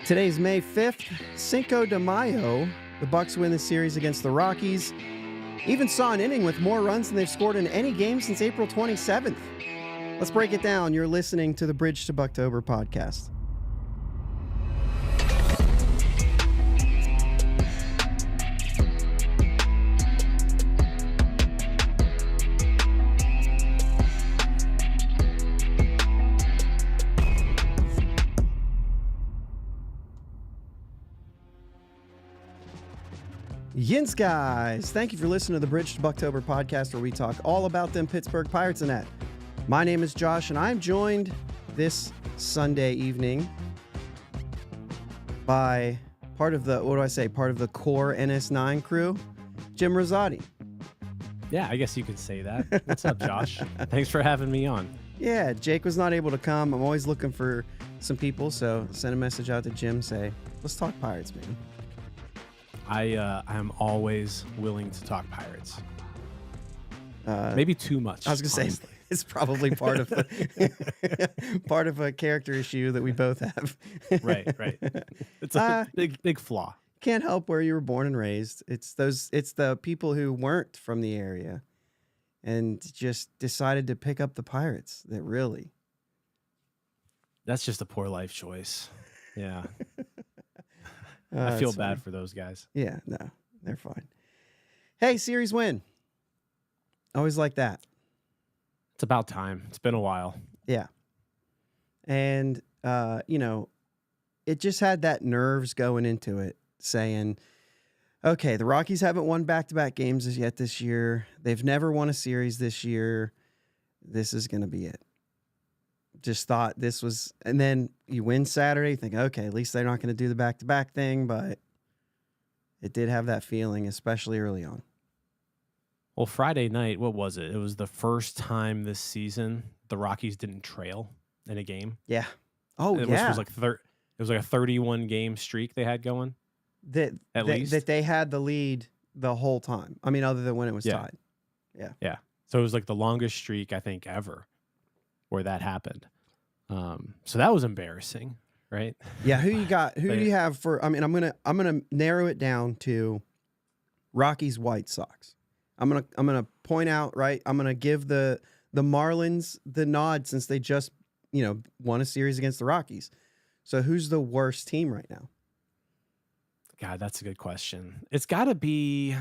Today's May 5th, Cinco de Mayo. The Bucs win the series against the Rockies. Even saw an inning with more runs than they've scored in any game since April 27th. Let's break it down. You're listening to the Bridge to Buctober podcast. Yins, guys. Thank you for listening to the Bridge to Buctober podcast, where we talk all about them Pittsburgh Pirates and that. My name is Josh, and I'm joined this Sunday evening by part of the core NS9 crew, Jim Rosati. Yeah, I guess you could say that. What's up, Josh? Thanks for having me on. Yeah, Jake was not able to come. I'm always looking for some people, so send a message out to Jim, say, let's talk Pirates, man. I'm always willing to talk Pirates. Maybe too much. I was gonna say it's probably part of part of a character issue that we both have. Right. It's a big flaw. Can't help where you were born and raised. It's the people who weren't from the area and just decided to pick up the Pirates. That's just a poor life choice. Yeah. I feel bad for those guys. Yeah, no, they're fine. Hey, series win. Always like that. It's about time. It's been a while. Yeah. And, it just had that nerves going into it, saying, okay, the Rockies haven't won back-to-back games as yet this year. They've never won a series this year. This is going to be it. Just thought this was, and then you win Saturday, think, okay, at least they're not going to do the back-to-back thing, but it did have that feeling, especially early on. Well, Friday night, what was it? It was the first time this season the Rockies didn't trail in a game. Yeah. Oh, it yeah. Was like it was like a 31 game streak they had going. That they had the lead the whole time. I mean, other than when it was tied. Yeah. Yeah. So it was like the longest streak I think ever where that happened. So that was embarrassing, right? Yeah, who you got? Who do you have for? I mean, I'm gonna narrow it down to Rockies White Sox. I'm gonna point out, right. I'm gonna give the Marlins the nod since they just won a series against the Rockies. So who's the worst team right now? God, that's a good question. It's got to be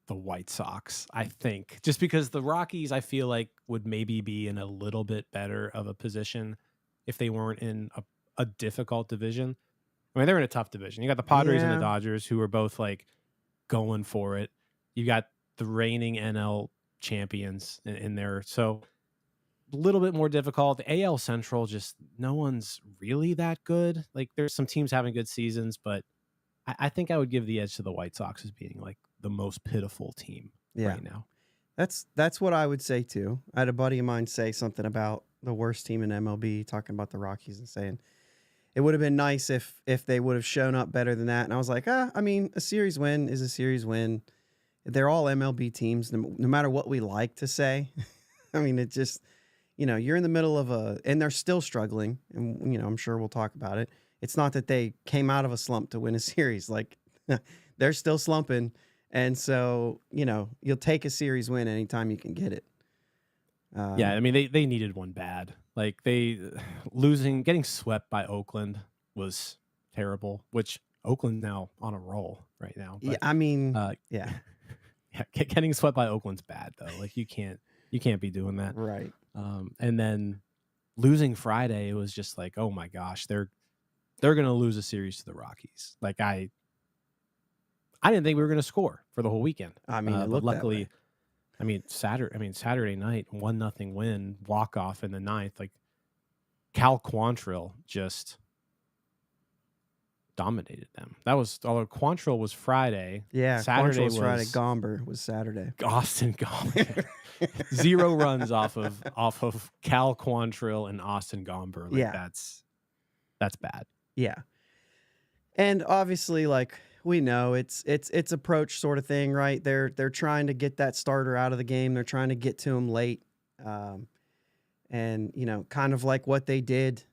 the White Sox, I think, just because the Rockies, I feel like, would maybe be in a little bit better of a position if they weren't in a difficult division. I mean, they're in a tough division. You got the Padres and the Dodgers, who are both like going for it. You got the reigning NL champions in there. So a little bit more difficult. The AL Central, just no one's really that good. Like, there's some teams having good seasons, but I think I would give the edge to the White Sox as being like the most pitiful team right now. That's what I would say too. I had a buddy of mine say something about the worst team in MLB, talking about the Rockies and saying it would have been nice if they would have shown up better than that. And I was like, I mean, a series win is a series win. They're all MLB teams, no matter what we like to say. I mean, it just, you're in the middle of and they're still struggling. And, I'm sure we'll talk about it. It's not that they came out of a slump to win a series. Like, they're still slumping. And so, you'll take a series win anytime you can get it. Yeah, I mean, they needed one bad. Like, getting swept by Oakland was terrible, which Oakland now on a roll right now. But, yeah, I mean, yeah, getting swept by Oakland's bad, though. Like, you can't be doing that. Right. And then losing Friday, it was just like, oh my gosh, they're going to lose a series to the Rockies. Like, I didn't think we were going to score for the whole weekend. I mean, but luckily, Saturday night, 1-0 win, walk off in the ninth. Like, Cal Quantrill just dominated them. Although Quantrill was Friday. Yeah, Saturday was Friday. Gomber was Saturday. Austin Gomber. 0 runs off of Cal Quantrill and Austin Gomber. Like, that's bad. Yeah. And obviously, like, we know it's approach sort of thing, right? They're trying to get that starter out of the game. They're trying to get to him late. And, kind of like what they did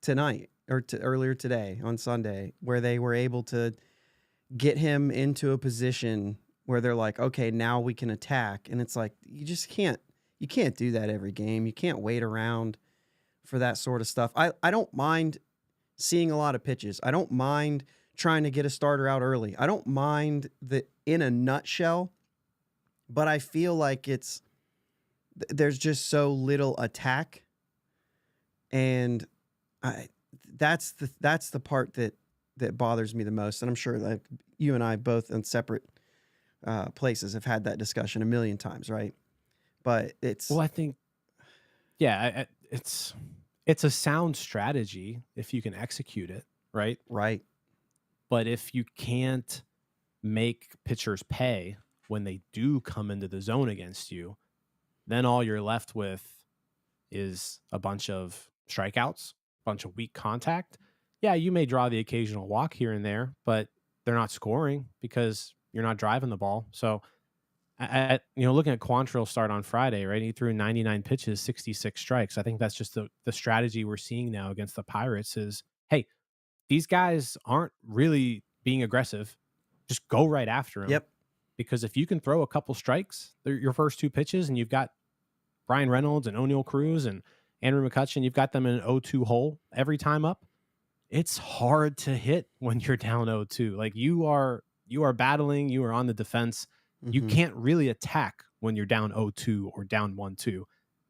tonight or earlier today on Sunday, where they were able to get him into a position where they're like, okay, now we can attack. And it's like, you can't do that every game. You can't wait around for that sort of stuff. I don't mind seeing a lot of pitches. I don't mind trying to get a starter out early. I don't mind the in a nutshell, but I feel like there's just so little attack, and that's the part that bothers me the most. And I'm sure that you and I both in separate places have had that discussion a million times, right? But Well, I think, yeah, it's a sound strategy if you can execute it, right? right. But if you can't make pitchers pay when they do come into the zone against you, then all you're left with is a bunch of strikeouts, a bunch of weak contact. Yeah, you may draw the occasional walk here and there, but they're not scoring because you're not driving the ball. So, looking at Quantrill's start on Friday, right? He threw 99 pitches, 66 strikes. I think that's just the strategy we're seeing now against the Pirates is, hey, these guys aren't really being aggressive. Just go right after them. Yep. Because if you can throw a couple strikes, they're your first two pitches, and you've got Brian Reynolds and O'Neill Cruz and Andrew McCutcheon, you've got them in an 0-2 hole every time up. It's hard to hit when you're down 0-2. Like you are battling, you are on the defense. You can't really attack when you're down 0-2 or down 1-2.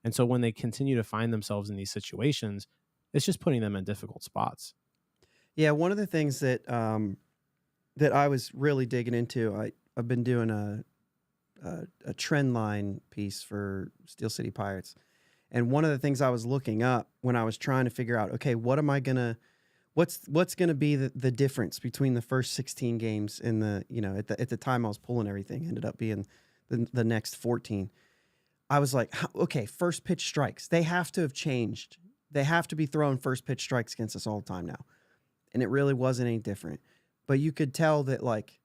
And so when they continue to find themselves in these situations, it's just putting them in difficult spots. Yeah, one of the things that that I was really digging into, I've been doing a trend line piece for Steel City Pirates, and one of the things I was looking up when I was trying to figure out, okay, what's gonna be the difference between the first 16 games and the at the time I was pulling everything ended up being the next 14. I was like, okay, first pitch strikes, they have to have changed. They have to be throwing first pitch strikes against us all the time now. And it really wasn't any different. But you could tell that, like,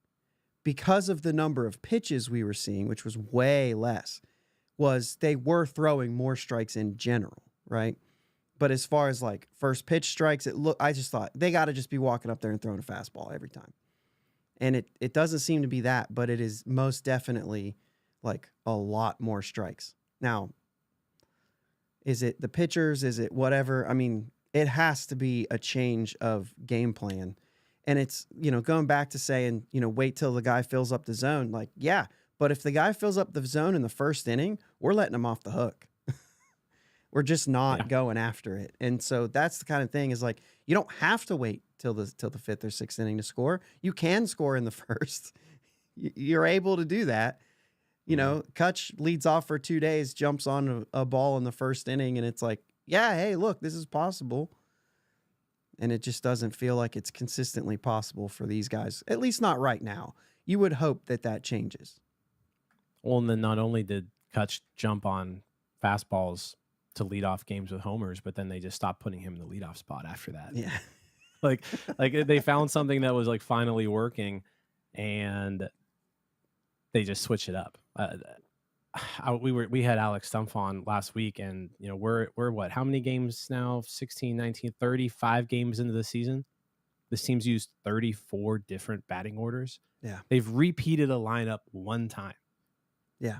because of the number of pitches we were seeing, which was way less, was they were throwing more strikes in general, right? But as far as, like, first pitch strikes, I just thought they got to just be walking up there and throwing a fastball every time. And it doesn't seem to be that, but it is most definitely, like, a lot more strikes. Now, is it the pitchers? Is it whatever? I mean, it has to be a change of game plan. And it's, going back to saying, wait till the guy fills up the zone. Like, yeah, but if the guy fills up the zone in the first inning, we're letting him off the hook. We're just not going after it. And so that's the kind of thing is like, you don't have to wait till the fifth or sixth inning to score. You can score in the first. You're able to do that. Kutch leads off for 2 days, jumps on a ball in the first inning, and it's like, yeah, hey, look, this is possible. And it just doesn't feel like it's consistently possible for these guys, at least not right now. You would hope that changes. Well, and then not only did Kutch jump on fastballs to lead off games with homers, but then they just stopped putting him in the leadoff spot after that. Yeah. like they found something that was like finally working, and they just switch it up. We had Alex Stumpf on last week, and we're what, how many games now? 16, 19, 35 games into the season. This team's used 34 different batting orders. Yeah. They've repeated a lineup one time. Yeah.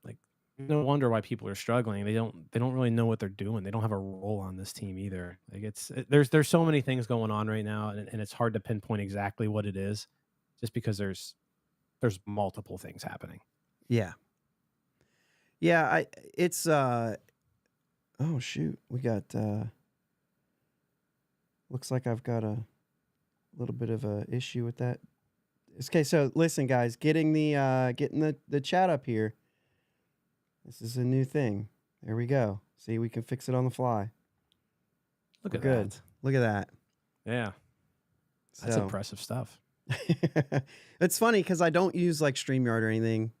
Like, no wonder why people are struggling. They don't really know what they're doing. They don't have a role on this team either. Like there's so many things going on right now, and it's hard to pinpoint exactly what it is, just because there's multiple things happening. Yeah. Yeah, it's oh shoot. We got looks like I've got a little bit of a issue with that. Okay, so listen guys, getting the chat up here. This is a new thing. There we go. See, we can fix it on the fly. Look at good. that. Look at that. Yeah. That's impressive stuff. It's funny because I don't use like StreamYard or anything.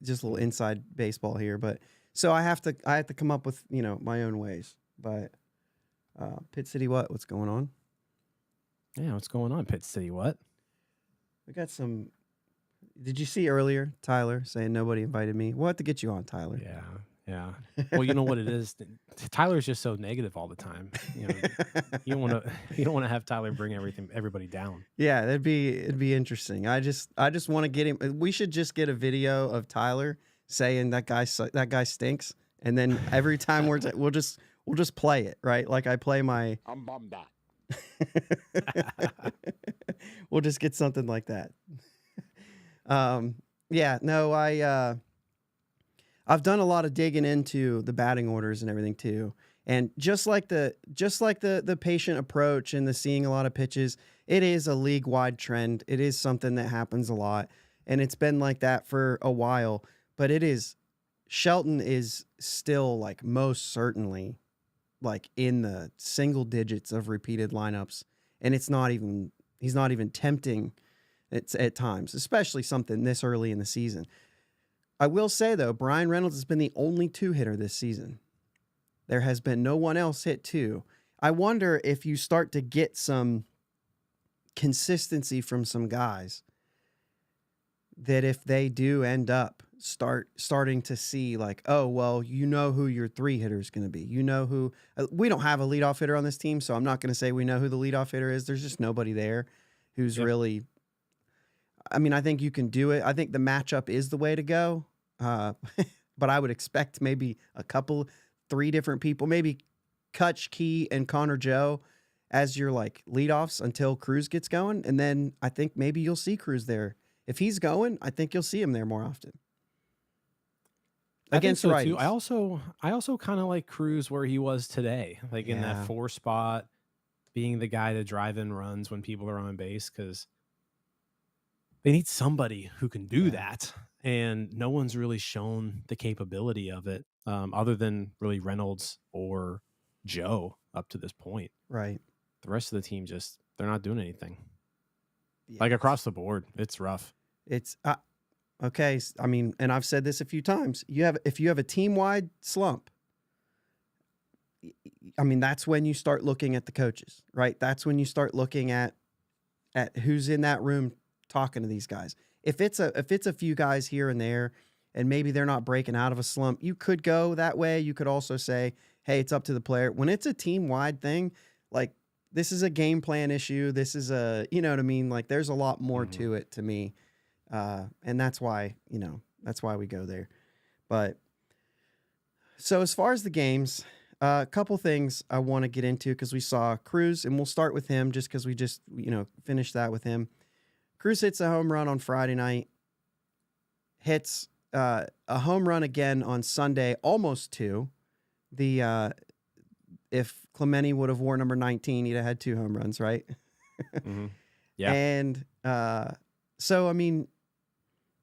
Just a little inside baseball here, but so I have to come up with my own ways. But Pitt City, what's going on? Yeah, what's going on, Pitt City? What? We got did you see earlier Tyler saying nobody invited me? We'll have to get you on, Tyler. Yeah. Well, you know what it is? Tyler's just so negative all the time. You don't want to you don't want to have Tyler bring everybody down. Yeah, it'd be interesting. I just want to get him. We should just get a video of Tyler saying that guy stinks, and then every time we'll just play it, right? Like I play my. I'm bummed out. We'll just get something like that. Yeah, no, I've done a lot of digging into the batting orders and everything too. And just like the patient approach and the seeing a lot of pitches, it is a league-wide trend. It is something that happens a lot, and it's been like that for a while. But Shelton is still like most certainly like in the single digits of repeated lineups, and he's not even tempting at times, especially something this early in the season. I will say, though, Brian Reynolds has been the only two-hitter this season. There has been no one else hit two. I wonder if you start to get some consistency from some guys, that if they do end up starting to see like, oh, well, you know who your three hitter is going to be. You know who we don't have a leadoff hitter on this team, so I'm not going to say we know who the leadoff hitter is. There's just nobody there who's really. I mean, I think you can do it. I think the matchup is the way to go. But I would expect maybe three different people, maybe Kutch, Key, and Connor Joe as your like leadoffs until Cruz gets going. And then I think maybe you'll see Cruz there. If he's going, I think you'll see him there more often. Against righties. Too. I also kind of like Cruz where he was today, like in that 4 spot, being the guy to drive in runs when people are on base, because they need somebody who can do that, and no one's really shown the capability of it, other than really Reynolds or Joe up to this point. Right. The rest of the team they're not doing anything. Yeah. Like across the board, it's rough. It's okay. I mean, and I've said this a few times. If you have a team-wide slump, I mean, that's when you start looking at the coaches, right? That's when you start looking at who's in that room talking to these guys. If it's a few guys here and there, and maybe they're not breaking out of a slump, you could go that way. You could also say, hey, it's up to the player. When it's a team-wide thing, like this is a game plan issue. This is you know what I mean? Like there's a lot more to it to me. And that's why we go there. But so as far as the games, a couple things I want to get into, because we saw Cruz, and we'll start with him just because we just, finished that with him. Cruz hits a home run on Friday night, hits a home run again on Sunday, almost two. If Clemente would have worn number 19, he'd have had 2 home runs, right? Mm-hmm. Yeah. And so, I mean,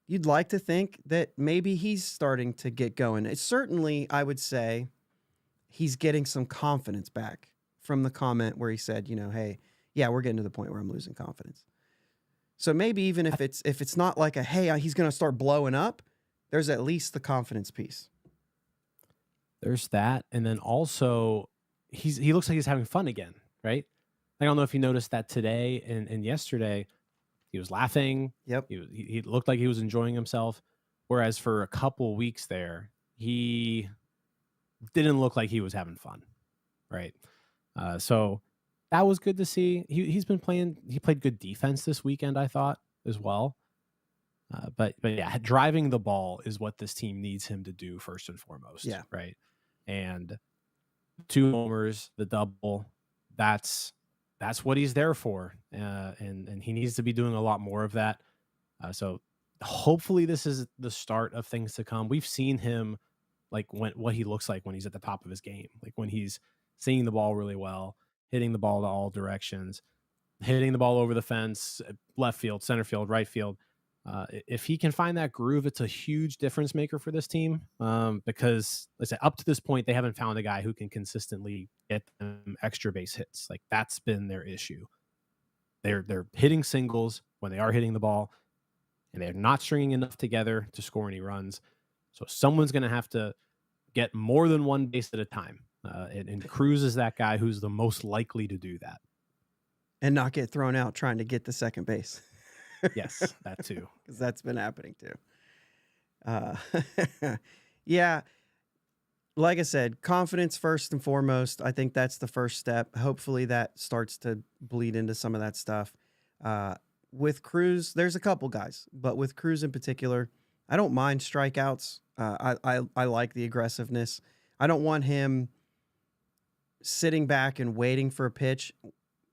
you'd like to think that maybe he's starting to get going. It's certainly, I would say, he's getting some confidence back from the comment where he said, hey, yeah, we're getting to the point where I'm losing confidence. So maybe even if it's not like hey, he's going to start blowing up, there's at least the confidence piece. There's that. And then also he looks like he's having fun again, right? I don't know if you noticed that today and yesterday. He was laughing. Yep. He looked like he was enjoying himself. Whereas for a couple weeks there, he didn't look like he was having fun, right? So that was good to see. He played good defense this weekend, I thought, as well. But yeah, driving the ball is what this team needs him to do first and foremost. Yeah. Right. And 2 homers, the double, that's what he's there for. And he needs to be doing a lot more of that. So hopefully this is the start of things to come. We've seen him like what he looks like when he's at the top of his game, like when he's seeing the ball really well, hitting the ball to all directions, hitting the ball over the fence, left field, center field, right field. If he can find that groove, it's a huge difference maker for this team. Because let's say up to this point, they haven't found a guy who can consistently get them extra base hits. Like that's been their issue. They're hitting singles when they are hitting the ball, and they're not stringing enough together to score any runs. So someone's going to have to get more than one base at a time. And Cruz is that guy who's the most likely to do that. And not get thrown out trying to get the second base. Yes, that too. Because that's been happening too. Yeah. like I said, confidence first and foremost. I think that's the first step. Hopefully that starts to bleed into some of that stuff. Uh, with Cruz, there's a couple guys, but with Cruz in particular, I don't mind strikeouts. I like the aggressiveness. I don't want him sitting back and waiting for a pitch,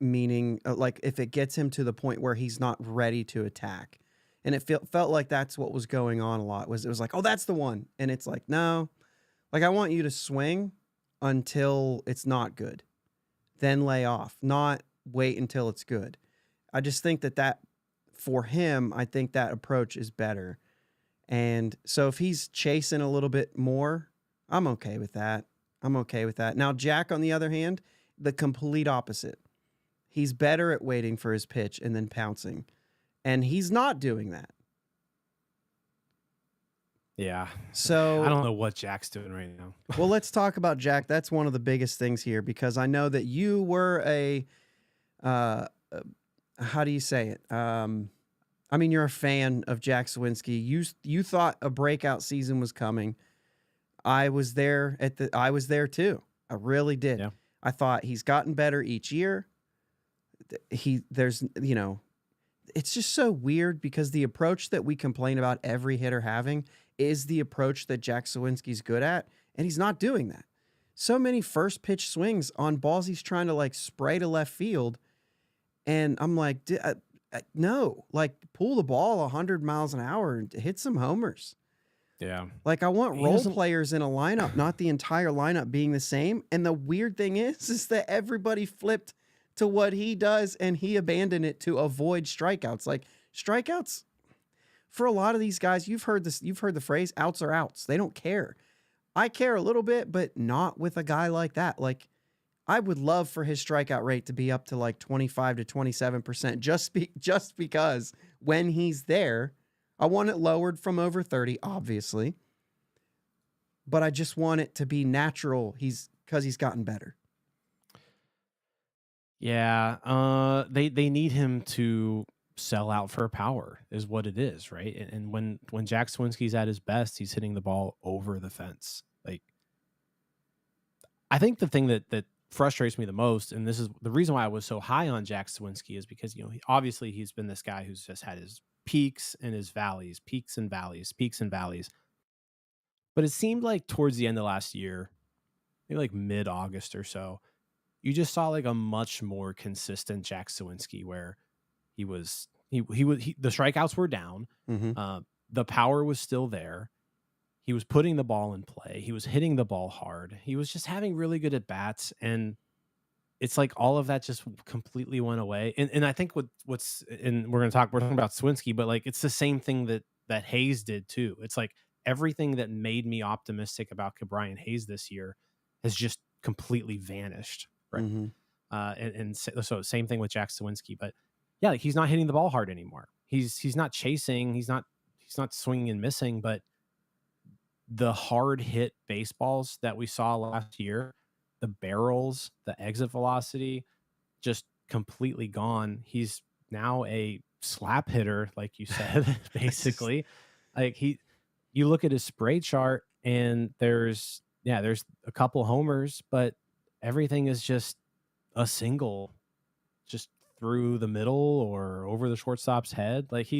meaning like if it gets him to the point where he's not ready to attack. And it felt like that's what was going on a lot. Was it was like, oh, that's the one, and it's like, no, like I want you to swing until it's not good, then lay off, not wait until it's good. I just think that for him, I think that approach is better. And so if he's chasing a little bit more, I'm okay with that. I'm okay with that. Now, Jack, on the other hand, the complete opposite. He's better at waiting for his pitch and then pouncing. And he's not doing that. Yeah. So I don't know what Jack's doing right now. well, let's talk about Jack. That's one of the biggest things here because I know that you were uh, how do you say it? I mean, you're a fan of Jack Sawinski. You thought a breakout season was coming. I was there too. I really did. Yeah. I thought he's gotten better each year. It's just so weird because the approach that we complain about every hitter having is the approach that Jack Sawinski's good at, and he's not doing that. So many first pitch swings on balls he's trying to like spray to left field, and I'm like, no, like pull the ball 100 miles an hour and hit some homers. Yeah. Like I want role players in a lineup, not the entire lineup being the same. And the weird thing is that everybody flipped to what he does and he abandoned it to avoid strikeouts. Like strikeouts for a lot of these guys, you've heard the phrase outs are outs. They don't care. I care a little bit, but not with a guy like that. Like I would love for his strikeout rate to be up to like 25 to 27% just because when he's there, I want it lowered from over 30, obviously. But I just want it to be natural. Because he's gotten better. Yeah. They need him to sell out for power is what it is, right? And when Jack Sawinski's at his best, he's hitting the ball over the fence. Like I think the thing that frustrates me the most, and this is the reason why I was so high on Jack Sawinski, is because obviously he's been this guy who's just had his peaks and his valleys, peaks and valleys, peaks and valleys. But it seemed like towards the end of last year, maybe like mid-August or so, you just saw like a much more consistent Jack Sawinski where the strikeouts were down, the power was still there. He was putting the ball in play. He was hitting the ball hard. He was just having really good at bats, and it's like all of that just completely went away. And I think we're talking about Sawinski, but like it's the same thing that Hayes did too. It's like everything that made me optimistic about Brian Hayes this year has just completely vanished. Right. So same thing with Jack Sawinski, but yeah, like he's not hitting the ball hard anymore. He's not chasing. He's not swinging and missing, but the hard hit baseballs that we saw last year, the barrels, the exit velocity, just completely gone. He's now a slap hitter, like you said, basically. Like you look at his spray chart and there's a couple homers, but everything is just a single just through the middle or over the shortstop's head. Like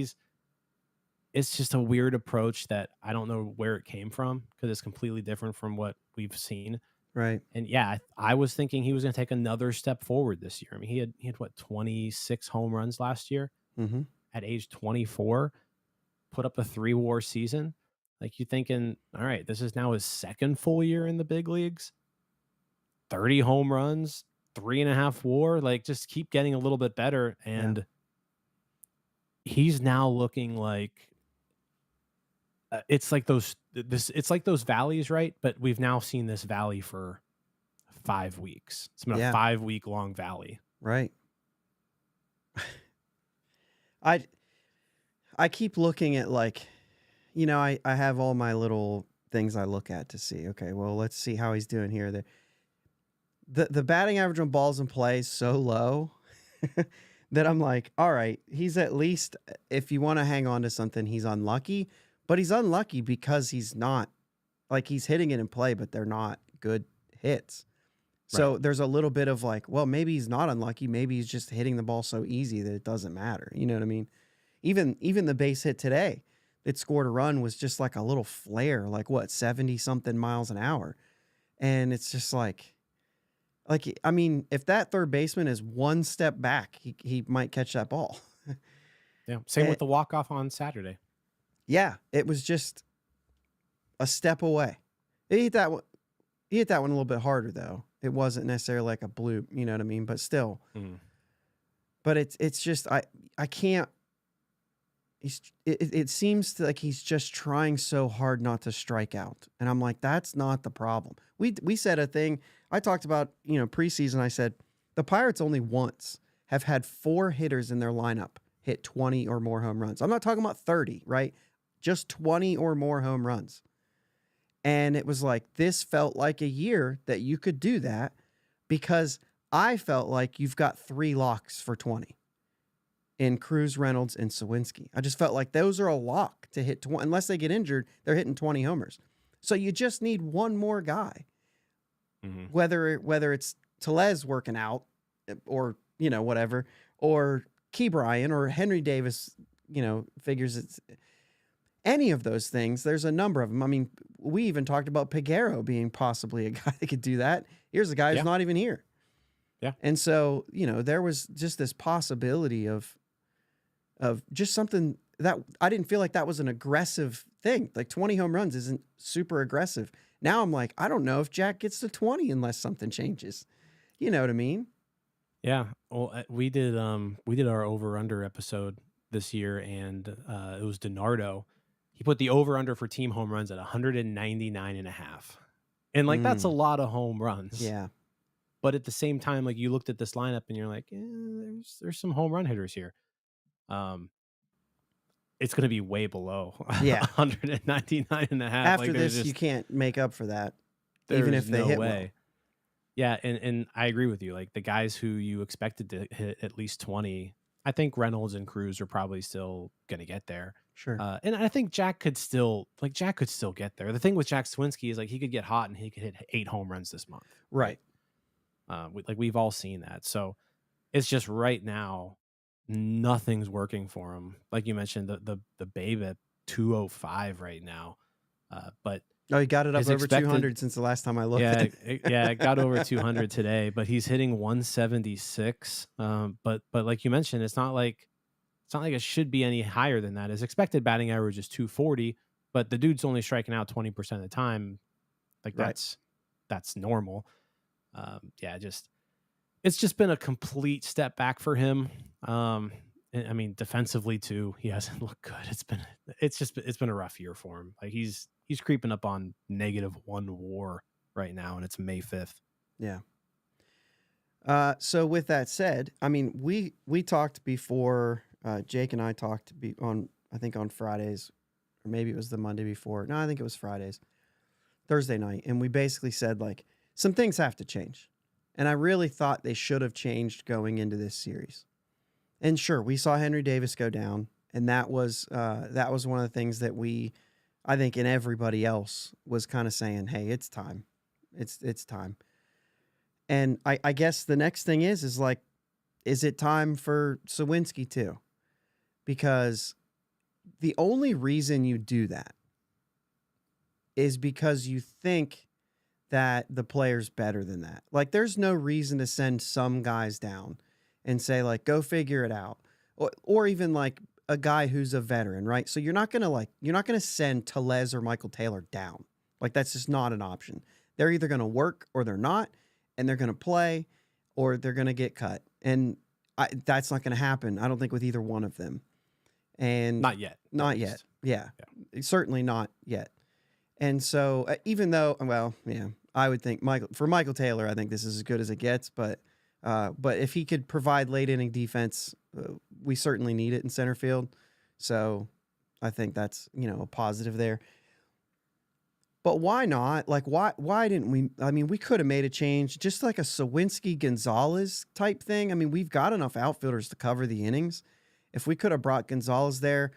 it's just a weird approach that I don't know where it came from because it's completely different from what we've seen. Right. And yeah, I was thinking he was going to take another step forward this year. I mean, he had what, 26 home runs last year at age 24, put up a 3-WAR season. Like you thinking, all right, this is now his second full year in the big leagues, 30 home runs, 3.5 WAR, like just keep getting a little bit better. And he's now looking like, it's like those valleys, right? But we've now seen this valley for 5 weeks. It's been a 5-week long valley. Right. I keep looking at like, I have all my little things I look at to see, okay, well, let's see how he's doing here. The batting average on balls in play is so low that I'm like, all right, he's at least, if you want to hang on to something, he's unlucky. But he's unlucky because he's not Like he's hitting it in play, but they're not good hits. Right. So there's a little bit of like, well, maybe he's not unlucky. Maybe he's just hitting the ball so easy that it doesn't matter. You know what I mean? Even the base hit today that scored a run was just like a little flare, like what, 70 something miles an hour. And it's just like, I mean, if that third baseman is one step back, he might catch that ball. Yeah. Same And with the walk-off on Saturday. yeah, it was just a step away. He hit that one a little bit harder though. It wasn't necessarily like a bloop, you know what I mean? But still. Mm. But it's just I can't. It seems like he's just trying so hard not to strike out, and I'm like, that's not the problem. We said a thing I talked about, preseason. I said the Pirates only once have had 4 hitters in their lineup hit 20 or more home runs. I'm not talking about 30, right? Just 20 or more home runs. And it was like, this felt like a year that you could do that because I felt like you've got 3 locks for 20 in Cruz, Reynolds, and Sawinski. I just felt like those are a lock to hit 20. Unless they get injured, they're hitting 20 homers. So you just need one more guy. Mm-hmm. Whether it's Tellez working out or, whatever, or Key Bryan or Henry Davis, figures it's any of those things. There's a number of them. I mean, we even talked about Peguero being possibly a guy that could do that. Here's a guy who's not even here. Yeah. And so, there was just this possibility of just something that I didn't feel like that was an aggressive thing. Like 20 home runs isn't super aggressive. Now I'm like, I don't know if Jack gets to 20 unless something changes. You know what I mean? Yeah. Well, we did our over-under episode this year, and it was DiNardo. He put the over-under for team home runs at 199.5. And like, that's a lot of home runs. Yeah. But at the same time, like, you looked at this lineup and you're like, there's some home run hitters here. It's going to be way below 199.5. After this, you can't make up for that. Even if they hit well. Yeah, and I agree with you. Like, the guys who you expected to hit at least 20, I think Reynolds and Cruz are probably still going to get there. Sure. And I think Jack could still get there. The thing with Jack Sawinski is, like, he could get hot and he could hit 8 home runs this month. Right. We've all seen that. So it's just right now, nothing's working for him. Like you mentioned, the Babe at 205 right now. But he got it up over 200 since the last time I looked. It got over 200 today, but he's hitting 176. But like you mentioned, it's not like it should be any higher than that. His expected batting average is 240, but the dude's only striking out 20% of the time. Like, that's normal. It's just been a complete step back for him. I mean, defensively too, he hasn't looked good. It's been a rough year for him. Like, he's creeping up on -1 WAR right now, and it's May 5th. Yeah. So with that said, I mean, we talked before. Jake and I talked on Fridays, or maybe it was the Monday before. No, I think it was Thursday night, and we basically said, like, some things have to change. And I really thought they should have changed going into this series. And sure, we saw Henry Davis go down, and that was one of the things that I think, and everybody else was kind of saying, hey, it's time. It's time. And I guess the next thing is like, is it time for Sawinski too? Because the only reason you do that is because you think that the player's better than that. Like, there's no reason to send some guys down and say, like, go figure it out. Or even like a guy who's a veteran, right? So you're not going to send Tellez or Michael Taylor down. Like, that's just not an option. They're either going to work or they're not, and they're going to play or they're going to get cut. And that's not going to happen, I don't think, with either one of them. And not yet. Yeah. Certainly not yet. And so even though, I would think Michael Taylor, I think this is as good as it gets, but if he could provide late inning defense, we certainly need it in center field. So I think that's, a positive there. But why not? Like, why didn't we? I mean, we could have made a change, just like a Sawinski Gonzalez type thing. I mean, we've got enough outfielders to cover the innings. If we could have brought Gonzalez there,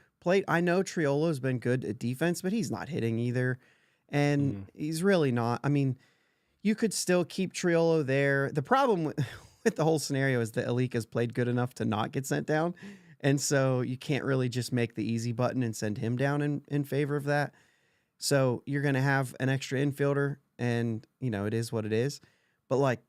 I know Triolo's been good at defense, but he's not hitting either. and Mhm. he's really not. I mean, you could still keep Triolo there. The problem with, with the whole scenario is that Alika's played good enough to not get sent down. And so you can't really just make the easy button and send him down in favor of that. So you're going to have an extra infielder, and, it is what it is. But, like,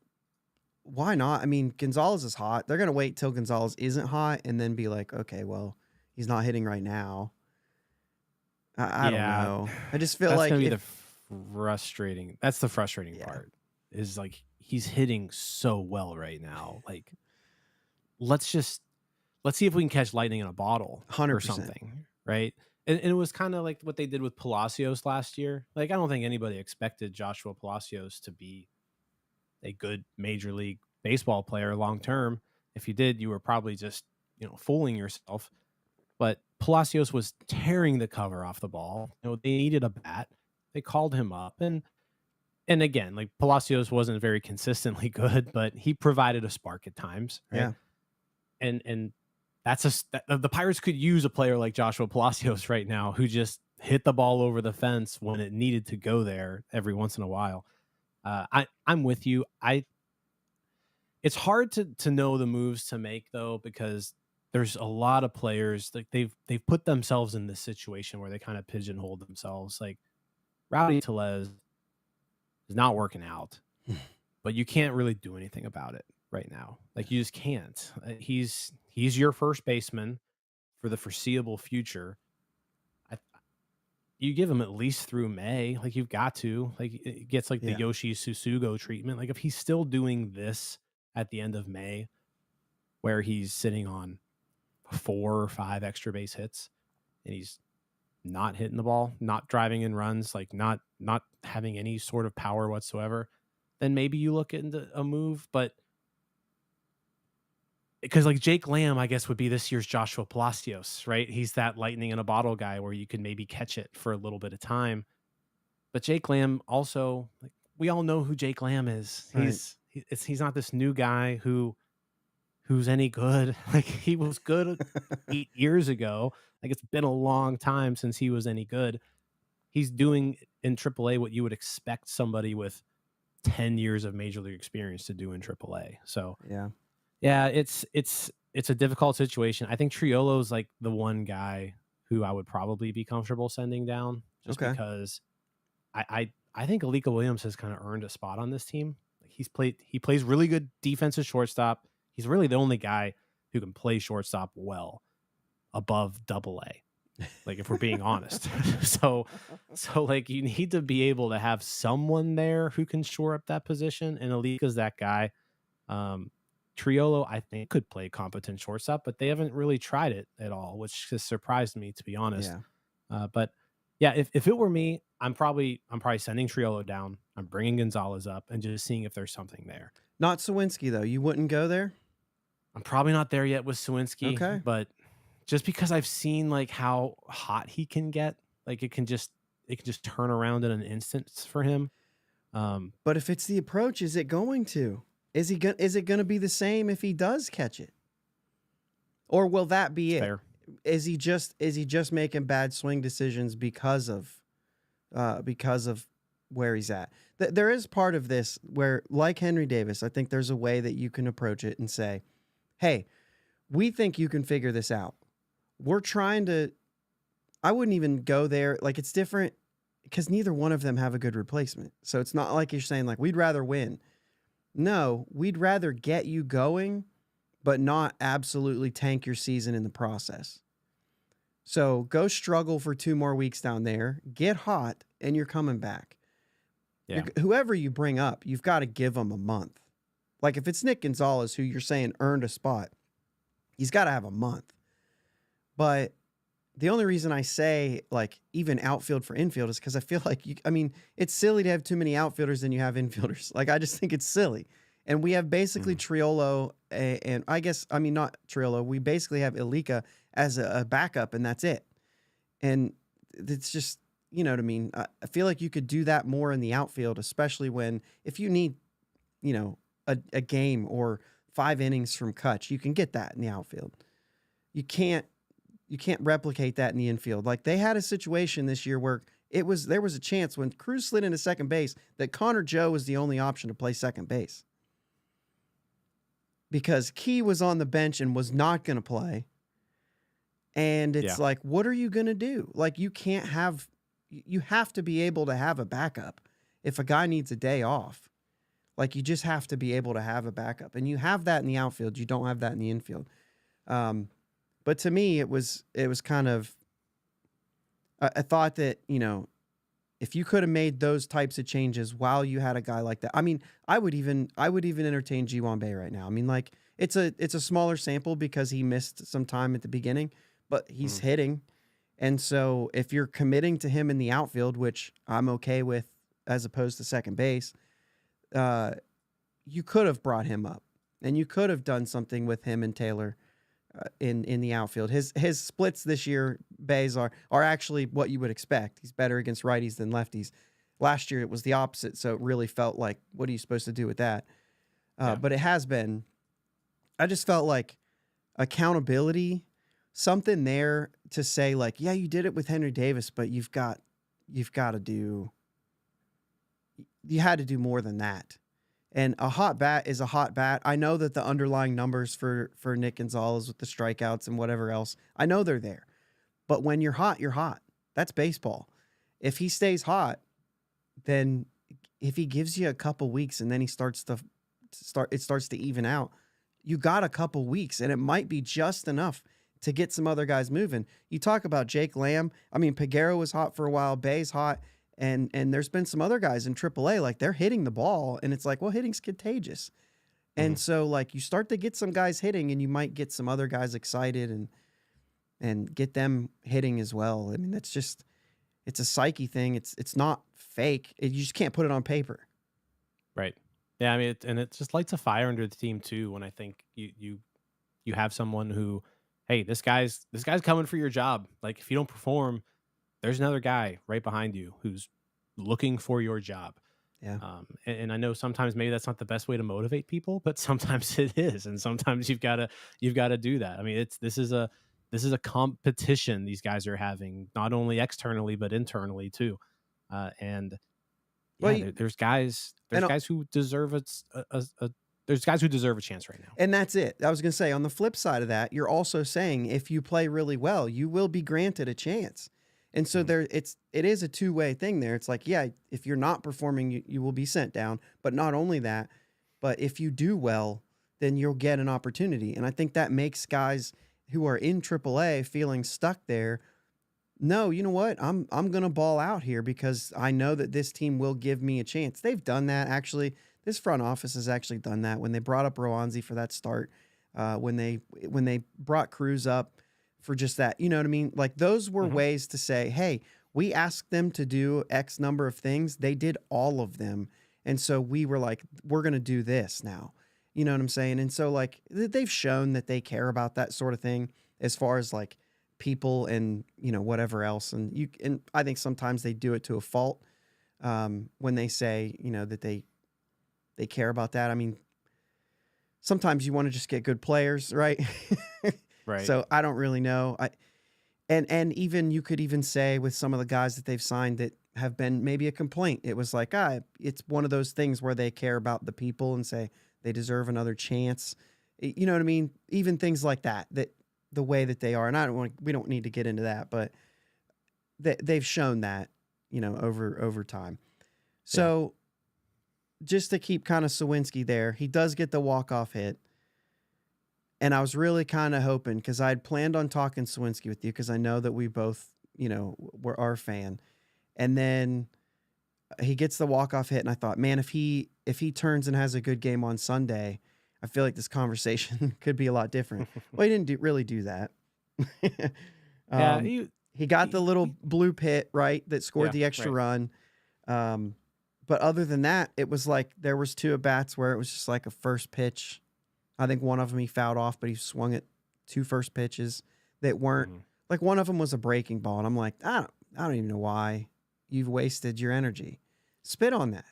why not? I mean, Gonzalez is hot. They're going to wait till Gonzalez isn't hot and then be like, okay, well, he's not hitting right now. I don't Yeah, know. I just feel that's like gonna be if, the frustrating. That's the frustrating yeah, part. Is like he's hitting so well right now. Like let's just let's see if we can catch lightning in a bottle or 100%. something, right? And it was kind of like what they did with Palacios last year. Like I don't think anybody expected Joshua Palacios to be a good major league baseball player long term. If you did, you were probably just fooling yourself. But Palacios was tearing the cover off the ball. They needed a bat. They called him up, and again, like Palacios wasn't very consistently good, but he provided a spark at times, right? Yeah. And that's the Pirates could use a player like Joshua Palacios right now who just hit the ball over the fence when it needed to go there every once in a while. I'm with you. It's hard to know the moves to make though, because there's a lot of players like they've put themselves in this situation where they kind of pigeonhole themselves. Like Rowdy Tellez is not working out, but you can't really do anything about it right now. Like you just can't. He's your first baseman for the foreseeable future. I, you give him at least through May. Like you've got to. Like it gets like the Yeah. Yoshi Susugo treatment. Like if he's still doing this at the end of May, where he's sitting on 4 or 5 extra base hits and he's not hitting the ball, not driving in runs, like not having any sort of power whatsoever, then maybe you look into a move. But because like Jake Lamb, I guess, would be this year's Joshua Palacios, right? He's that lightning in a bottle guy where you can maybe catch it for a little bit of time. But Jake Lamb also, like we all know who Jake Lamb is. Right. He's not this new guy who's any good. Like he was good 8 years ago. Like it's been a long time since he was any good. He's doing in AAA what you would expect somebody with 10 years of major league experience to do in AAA. So Yeah. yeah, it's a difficult situation. I think Triolo's like the one guy who I would probably be comfortable sending down just Okay. because I think Alika Williams has kind of earned a spot on this team. Like he plays really good defensive shortstop. He's really the only guy who can play shortstop well above double A. Like if we're being honest. so like you need to be able to have someone there who can shore up that position, and Alika's that guy. Triolo, I think, could play competent shortstop, but they haven't really tried it at all, which has surprised me, to be honest. Yeah. But yeah, if it were me, I'm probably sending Triolo down. I'm bringing Gonzalez up and just seeing if there's something there. Not Sawinski, though. You wouldn't go there? I'm probably not there yet with Sawinski, Okay. but just because I've seen like how hot he can get, like it can just turn around in an instant for him. But if it's the approach, is it going to? Is it going to be the same if he does catch it? Or will that be it? Fair. Is he just making bad swing decisions because of where he's at? There is part of this where, like Henry Davis, I think there's a way that you can approach it and say, hey, we think you can figure this out. We're trying to, I wouldn't even go there. Like it's different because neither one of them have a good replacement. So it's not like you're saying like, we'd rather win. No, we'd rather get you going, but not absolutely tank your season in the process. So go struggle for 2 more weeks down there, get hot, and you're coming back. Yeah. Whoever you bring up, you've got to give them a month. Like if it's Nick Gonzalez, who you're saying earned a spot, he's got to have a month. But the only reason I say like even outfield for infield is because I feel like it's silly to have too many outfielders than you have infielders. Like I just think it's silly. And we have basically Triolo and I guess, not Triolo. We basically have Alika as a backup and that's it. And it's just, you know what I mean? I feel like you could do that more in the outfield, especially if you need, a game or 5 innings from Kutch, you can get that in the outfield. You can't you can't replicate that in the infield. Like they had a situation this year where there was a chance when Cruz slid into second base that Connor Joe was the only option to play second base because Key was on the bench and was not going to play. And it's like, what are you going to do? Like you have to be able to have a backup. If a guy needs a day off, like you just have to be able to have a backup, and you have that in the outfield. You don't have that in the infield. But to me, it was kind of, I thought that, if you could have made those types of changes while you had a guy like that, I mean, I would even entertain G1 Bay right now. I mean, like it's a smaller sample because he missed some time at the beginning, but he's hitting. And so if you're committing to him in the outfield, which I'm okay with as opposed to second base, you could have brought him up and you could have done something with him and Taylor in the outfield. His splits this year, Bays, are actually what you would expect. He's better against righties than lefties. Last year it was the opposite, so it really felt like, what are you supposed to do with that? But it has been. I just felt like accountability, something there to say like, yeah, you did it with Henry Davis, but you had to do more than that. And a hot bat is a hot bat. I know that the underlying numbers for Nick Gonzalez with the strikeouts and whatever else, I know they're there. But when you're hot, you're hot. That's baseball. If he stays hot, then if he gives you a couple weeks and then it starts to even out, you got a couple weeks, and it might be just enough to get some other guys moving. You talk about Jake Lamb. I mean, Peguero was hot for a while. Bay's hot. And there's been some other guys in AAA, like they're hitting the ball, and it's like, well, hitting's contagious. And so like you start to get some guys hitting, and you might get some other guys excited and get them hitting as well. I mean, it's a psyche thing. It's not fake. You just can't put it on paper. Right. Yeah, I mean, it just lights a fire under the team too when I think you have someone who, hey, this guy's coming for your job. Like if you don't perform, there's another guy right behind you who's looking for your job. Yeah. And I know sometimes maybe that's not the best way to motivate people, but sometimes it is. And sometimes you've got to do that. I mean, this is a competition these guys are having, not only externally, but internally too. There's guys who deserve there's guys who deserve a chance right now. And that's it. I was going to say, on the flip side of that, you're also saying if you play really well, you will be granted a chance. And so it is a two-way thing there. It's like, yeah, if you're not performing, you will be sent down. But not only that, but if you do well, then you'll get an opportunity. And I think that makes guys who are in AAA feeling stuck there. No, you know what? I'm going to ball out here because I know that this team will give me a chance. They've done that, actually. This front office has actually done that when they brought up Roanzi for that start, when they brought Cruz up for just that. You know what I mean? Like those were ways to say, hey, we asked them to do X number of things. They did all of them. And so we were like, we're going to do this now. You know what I'm saying? And so like they've shown that they care about that sort of thing as far as like people and, whatever else. And I think sometimes they do it to a fault when they say, that they care about that. I mean, sometimes you want to just get good players, right? Right. So I don't really know. And even you could even say with some of the guys that they've signed that have been maybe a complaint, it was like, it's one of those things where they care about the people and say they deserve another chance. You know what I mean? Even things like that the way that they are. And we don't need to get into that, but they've shown that, over time. So just to keep kind of Sawinski there, he does get the walk-off hit. And I was really kind of hoping, because I had planned on talking Sawinski with you, because I know that we both, were our fan. And then he gets the walk-off hit, and I thought, man, if he turns and has a good game on Sunday, I feel like this conversation could be a lot different. Well, he didn't really do that. He got the little bloop hit, right, that scored the extra run. But other than that, it was like there was two at-bats where it was just like a first pitch. I think one of them he fouled off, but he swung at two first pitches that weren't like, one of them was a breaking ball. And I'm like, I don't even know why you've wasted your energy. Spit on that.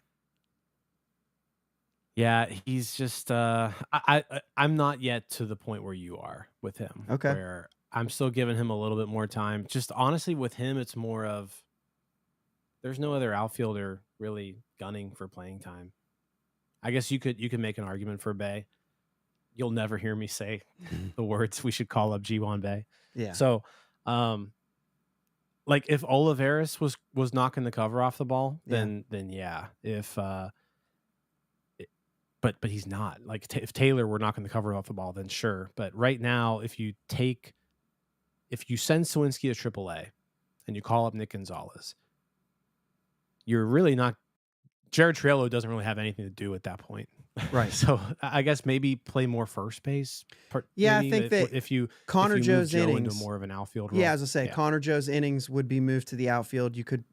Yeah, he's just I'm not yet to the point where you are with him. Okay. Where I'm still giving him a little bit more time. Just honestly, with him, it's more of there's no other outfielder really gunning for playing time. I guess you could make an argument for Bay. You'll never hear me say the words we should call up G1 Bay. Yeah. So, um, like if Olivares was knocking the cover off the ball, then yeah. If but he's not. Like if Taylor were knocking the cover off the ball, then sure. But right now, if you send Sawinski to AAA and you call up Nick Gonzalez, you're really not. Jared Triolo doesn't really have anything to do at that point. Right. So I guess maybe play more first base. Yeah, maybe, I think that if you Connor move Joe's Joe innings into more of an outfield role. Yeah, as I say, Connor Joe's innings would be moved to the outfield. You could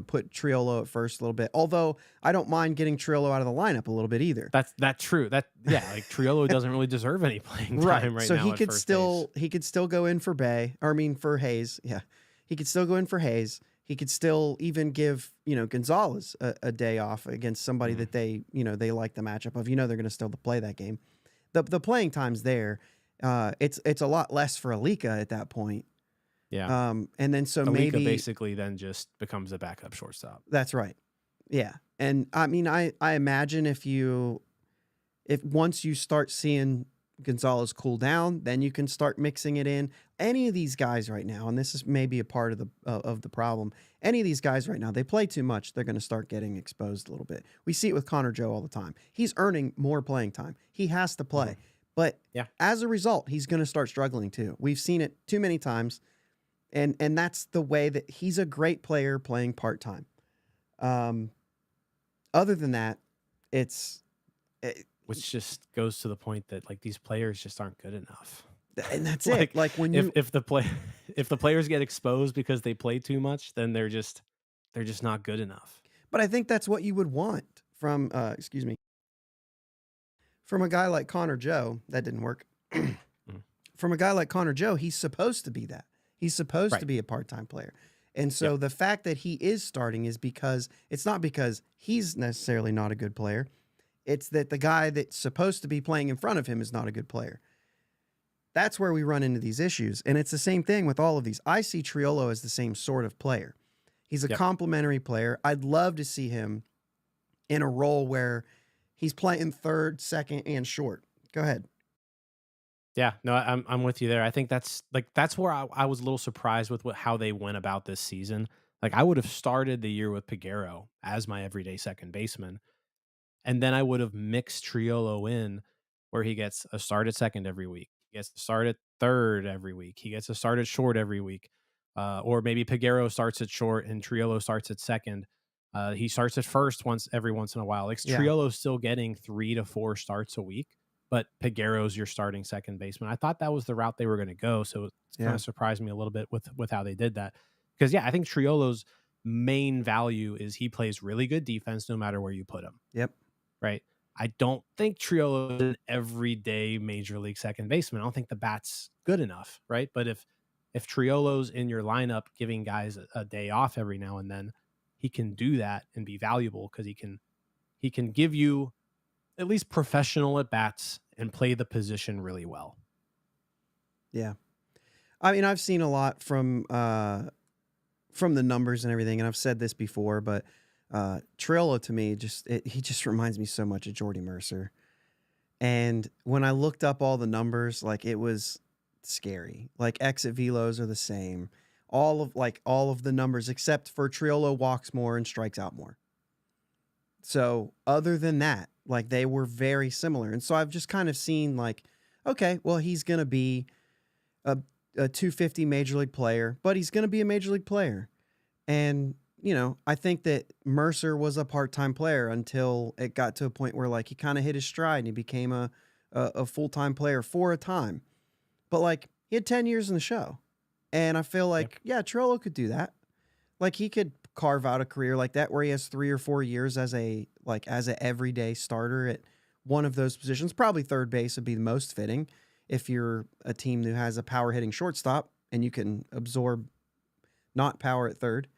put Triolo at first a little bit. Although I don't mind getting Triolo out of the lineup a little bit either. That's true. Like Triolo doesn't really deserve any playing time right so now. So he could still go in for for Hayes. Yeah, he could still go in for Hayes. He could still even give Gonzalez a day off against somebody that they like the matchup of. They're going to still play that game. The playing time's there. It's a lot less for Alika at that point. Yeah. And then so Alika maybe basically then just becomes a backup shortstop. That's right. Yeah. And I mean, I imagine if once you start seeing Gonzalez cool down, then you can start mixing it in. Any of these guys right now, and this is maybe a part of the problem. Any of these guys right now, they play too much. They're going to start getting exposed a little bit. We see it with Connor Joe all the time. He's earning more playing time. He has to play. But as a result, he's going to start struggling too. We've seen it too many times. And that's the way that he's a great player playing part-time. Other than that, which just goes to the point that like these players just aren't good enough. And that's it. Like when if the players get exposed because they play too much, then they're just not good enough. But I think that's what you would want from from a guy like Connor Joe. That didn't work. From a guy like Connor Joe, he's supposed to be that. He's supposed to be a part-time player. And so the fact that he is starting is because it's not because he's necessarily not a good player. It's that the guy that's supposed to be playing in front of him is not a good player. That's where we run into these issues. And it's the same thing with all of these. I see Triolo as the same sort of player. He's a complementary player. I'd love to see him in a role where he's playing third, second, and short. Go ahead. Yeah, no, I'm with you there. I think that's where I was a little surprised with how they went about this season. Like I would have started the year with Peguero as my everyday second baseman, and then I would have mixed Triolo in where he gets a start at second every week, he gets a start at third every week, he gets a start at short every week, or maybe Peguero starts at short and Triolo starts at second. He starts at first every once in a while. Like Triolo's still getting 3 to 4 starts a week, but Peguero's your starting second baseman. I thought that was the route they were going to go, so it kind of surprised me a little bit with how they did that. Because I think Triolo's main value is he plays really good defense no matter where you put him. Yep. Right. I don't think Triolo is an everyday major league second baseman. I don't think the bat's good enough, right? But if Triolo's in your lineup giving guys a day off every now and then, he can do that and be valuable because he can give you at least professional at bats and play the position really well. Yeah. I mean, I've seen a lot from the numbers and everything, and I've said this before, but Triolo to me he just reminds me so much of Jordy Mercer. And when I looked up all the numbers, like it was scary. Like exit velos are the same. All of the numbers except for Triolo walks more and strikes out more. So other than that, like they were very similar. And so I've just kind of seen like, okay, well, he's going to be a 250 major league player, but he's going to be a major league player. And, I think that Mercer was a part-time player until it got to a point where like he kind of hit his stride and he became a full-time player for a time. But like he had 10 years in the show. And I feel like, Triolo could do that. Like he could carve out a career like that where he has 3 or 4 years as a everyday starter at one of those positions. Probably third base would be the most fitting if you're a team that has a power hitting shortstop and you can absorb not power at third.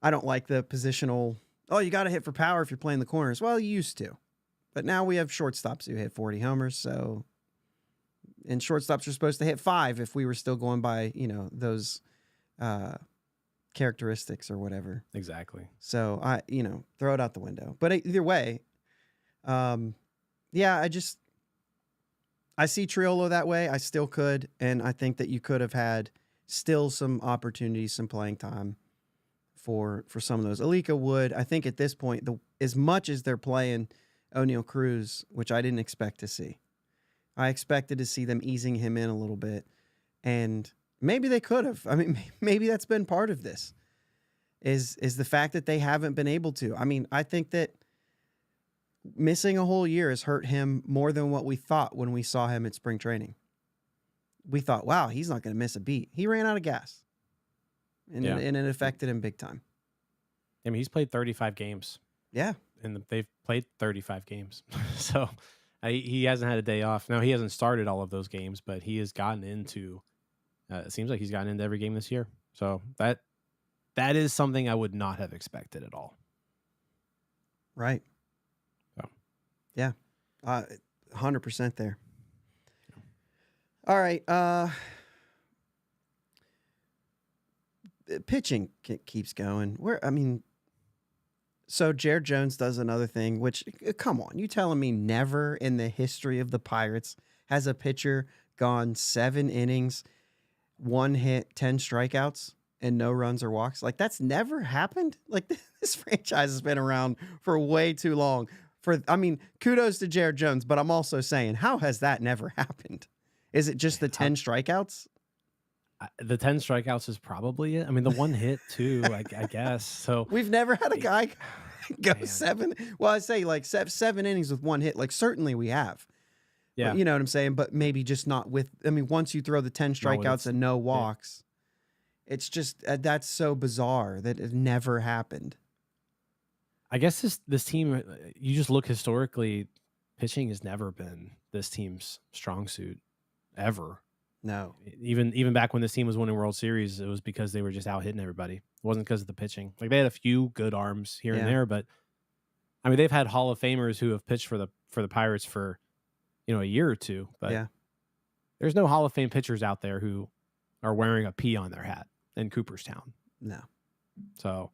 I don't like the positional, you got to hit for power if you're playing the corners. Well, you used to. But now we have shortstops who hit 40 homers, so and shortstops are supposed to hit 5 if we were still going by, those characteristics or whatever. Exactly. So throw it out the window. But either way, I see Triolo that way. I still could, and I think that you could have had still some opportunities, some playing time for some of those. Alika would, I think at this point, as much as they're playing O'Neal Cruz, which I didn't expect to see. I expected to see them easing him in a little bit, and maybe they could have. I mean, maybe that's been part of this, is the fact that they haven't been able to. I mean, I think that missing a whole year has hurt him more than what we thought when we saw him at spring training. We thought, wow, he's not going to miss a beat. He ran out of gas, and it affected him big time. I mean, he's played 35 games. Yeah. And they've played 35 games. So he hasn't had a day off. Now, he hasn't started all of those games, but he has gotten into, it seems like he's gotten into every game this year. So that is something I would not have expected at all. Right. So. Yeah. 100% there. All right. Pitching keeps going. So Jared Jones does another thing, which, come on, you telling me never in the history of the Pirates has a pitcher gone 7 innings, 1 hit, 10 strikeouts, and no runs or walks? Like, that's never happened. Like, this franchise has been around for way too long. Kudos to Jared Jones, but I'm also saying, how has that never happened? Is it just the 10 strikeouts? The 10 strikeouts is probably it. I mean, the 1 hit too, I guess. So we've never had a guy go 7. Well, I say like 7 innings with 1 hit. Like, certainly we have. Yeah. But, you know what I'm saying? But maybe just not with, once you throw the 10 strikeouts and no walks, it's just, that's so bizarre that it never happened. I guess this team, you just look historically, pitching has never been this team's strong suit ever. No. Even back when this team was winning World Series, it was because they were just out hitting everybody. It wasn't because of the pitching. Like, they had a few good arms here and there, but I mean, they've had Hall of Famers who have pitched for the Pirates for, a year or two, but there's no Hall of Fame pitchers out there who are wearing a P on their hat in Cooperstown. No. So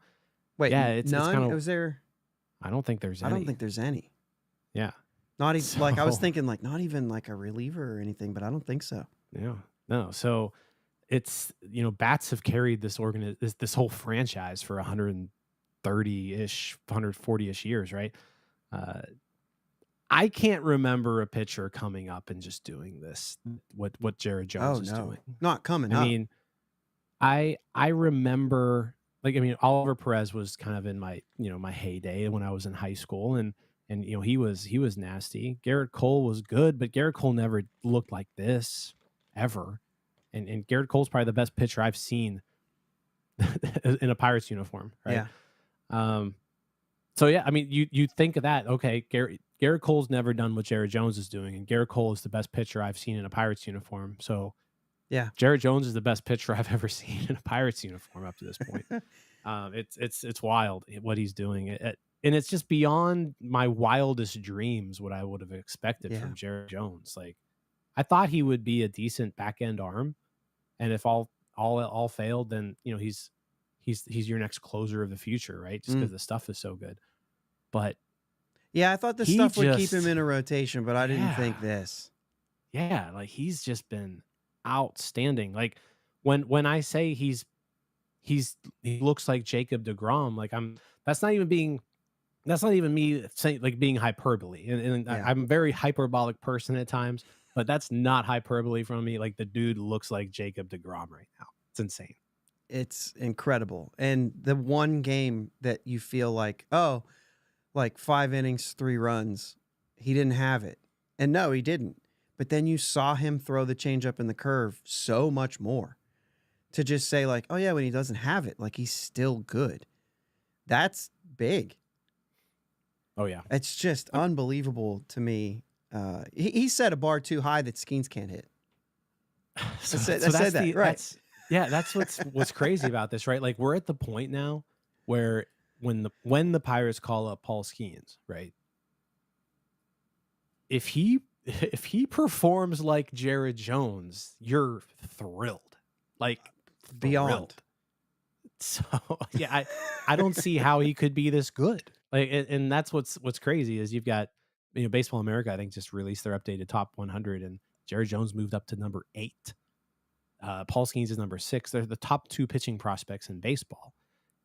wait, it's none? kind of, was there? I don't think there's any. I don't think there's any. Yeah. Not even like, I was thinking like not even like a reliever or anything, but I don't think so. Yeah, no. So it's, bats have carried this this whole franchise for 130-ish, 140-ish years, right? I can't remember a pitcher coming up and just doing this, what Jared Jones is doing. Not coming up. I mean, I remember, Oliver Perez was kind of in my, my heyday when I was in high school, and he was nasty. Garrett Cole was good, but Garrett Cole never looked like this ever. And Garrett Cole's probably the best pitcher I've seen in a Pirates uniform, right? Yeah. So yeah, I mean, you think of that, okay, Garrett Cole's never done what Jared Jones is doing, and Garrett Cole is the best pitcher I've seen in a Pirates uniform. So yeah, Jared Jones is the best pitcher I've ever seen in a Pirates uniform up to this point. It's wild what he's doing. And it's just beyond my wildest dreams what I would have expected from Jared Jones. Like, I thought he would be a decent back end arm, and if all failed, then he's your next closer of the future, right? Just because the stuff is so good. But yeah, I thought the stuff would keep him in a rotation, but I didn't think this. Yeah, like, he's just been outstanding. Like, when I say he looks like Jacob deGrom, like, that's not even me saying, like, being hyperbole. And I'm a very hyperbolic person at times, but that's not hyperbole from me. Like, the dude looks like Jacob deGrom right now. It's insane. It's incredible. And the one game that you feel like, 5 innings, 3 runs, he didn't have it. And no, he didn't. But then you saw him throw the changeup and the curve so much more to just say, like, oh yeah, when he doesn't have it, like, he's still good. That's big. Oh yeah. It's just unbelievable to me. He set a bar too high that Skeens can't hit. I said that, right? That's what's crazy about this, right? Like, we're at the point now where when the Pirates call up Paul Skeens, right? If he if he performs like Jared Jones, you're thrilled. Like Beyond. thrilled. So yeah, I don't see how he could be this good. Like, and that's what's crazy is you've got, Baseball America, I think, just released their updated top 100, and Jared Jones moved up to number 8. Paul Skeens is number 6. They're the top 2 pitching prospects in baseball.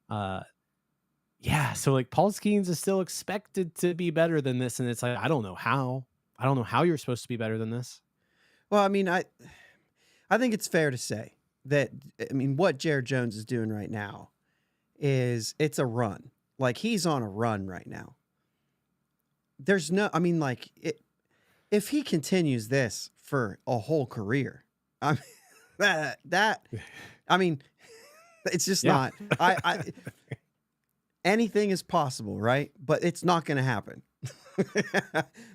Yeah, so like Paul Skeens is still expected to be better than this, and it's like I don't know how. I don't know how you're supposed to be better than this. Well, I mean, I think it's fair to say that, I mean, what Jared Jones is doing right now it's a run. Like, he's on a run right now. There's no, I mean, like, if he continues this for a whole career, I mean, I mean, it's just Yeah. not, I anything is possible, right? But it's not going to happen.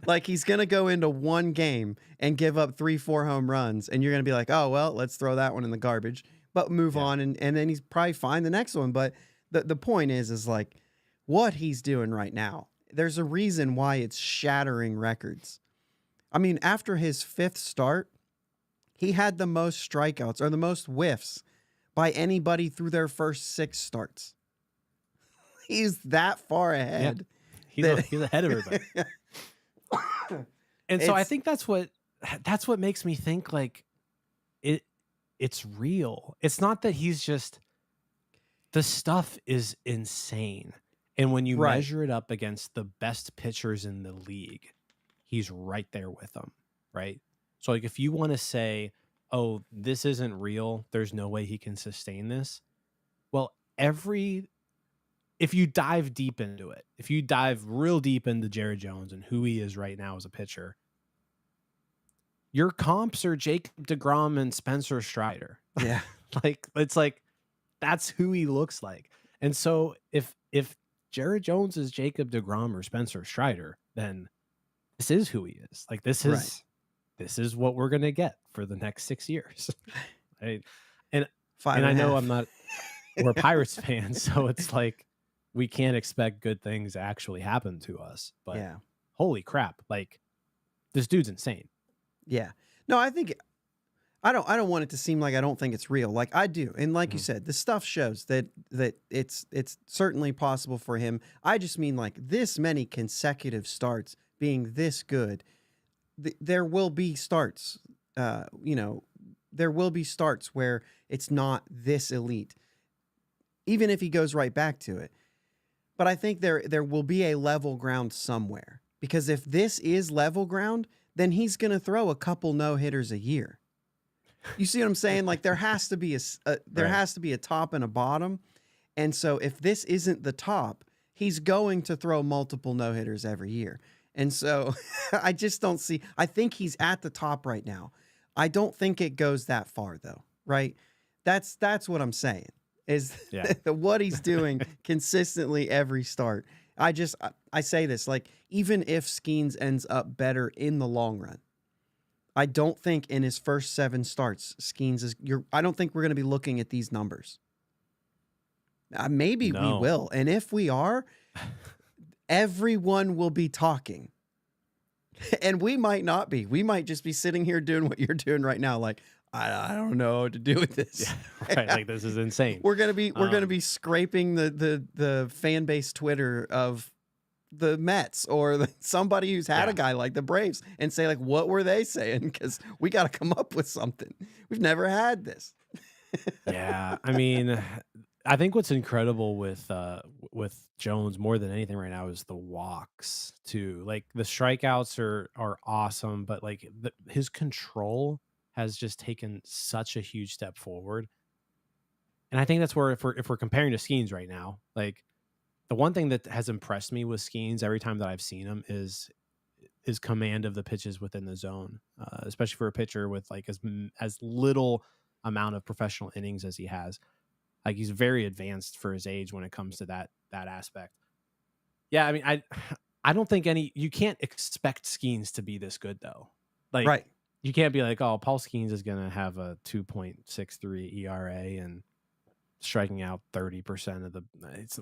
Like, he's going to go into one game and give up 3-4 home runs, and you're going to be like, oh, well, let's throw that one in the garbage, but move Yeah. on. And then he's probably fine the next one. But the point is like what he's doing right now, there's a reason why it's shattering records. I mean, after his 5th start, he had the most strikeouts or the most whiffs by anybody through their first 6 starts. He's that far ahead. He's ahead of everybody. And so I think that's what makes me think like it's real. It's not that he's just, the stuff is insane. And when you Right. measure it up against the best pitchers in the league, he's right there with them, right? So like if you want to say, oh, this isn't real, there's no way he can sustain this. Well, if you dive deep into it, if you dive real deep into Jared Jones and who he is right now as a pitcher, your comps are Jacob deGrom and Spencer Strider. Yeah. Like, it's like, that's who he looks like. And so if Jared Jones is Jacob deGrom or Spencer Strider, then this is who he is. Like, this is what we're going to get for the next 6 years. Right? And I know we're Pirates fans, so it's like, we can't expect good things to actually happen to us, but yeah. holy crap. Like, this dude's insane. Yeah. No, I think I don't want it to seem like I don't think it's real. Like, I do. And like you said, the stuff shows that it's certainly possible for him. I just mean, like, this many consecutive starts being this good. There will be starts, there will be starts where it's not this elite, even if he goes right back to it. But I think there will be a level ground somewhere, because if this is level ground, then he's going to throw a couple no-hitters a year. You see what I'm saying? Like, there has to be has to be a top and a bottom. And so if this isn't the top, he's going to throw multiple no-hitters every year. And so I just don't see, I think he's at the top right now. I don't think it goes that far though, right? That's what I'm saying is what he's doing consistently every start. I say this, like, even if Skeens ends up better in the long run, I don't think in his first 7 starts, I don't think we're going to be looking at these numbers. Maybe we will. And if we are, everyone will be talking. And we might not be. We might just be sitting here doing what you're doing right now. Like, I don't know what to do with this. Yeah, right. Like, this is insane. We're gonna be scraping the fan base Twitter of the Mets or somebody who's had a guy like the Braves and say, like, what were they saying? Because we got to come up with something. We've never had this. Yeah, I mean, I think what's incredible with Jones more than anything right now is the walks too. Like, the strikeouts are awesome, but like his control has just taken such a huge step forward. And I think that's where, if we're comparing to Skeens right now, like, the one thing that has impressed me with Skeens every time that I've seen him is his command of the pitches within the zone, especially for a pitcher with like as little amount of professional innings as he has. Like, he's very advanced for his age when it comes to that aspect. Yeah, I mean, I don't think you can't expect Skeens to be this good though. Like, Right. You can't be like, oh, Paul Skeens is going to have a 2.63 ERA and striking out 30% of the,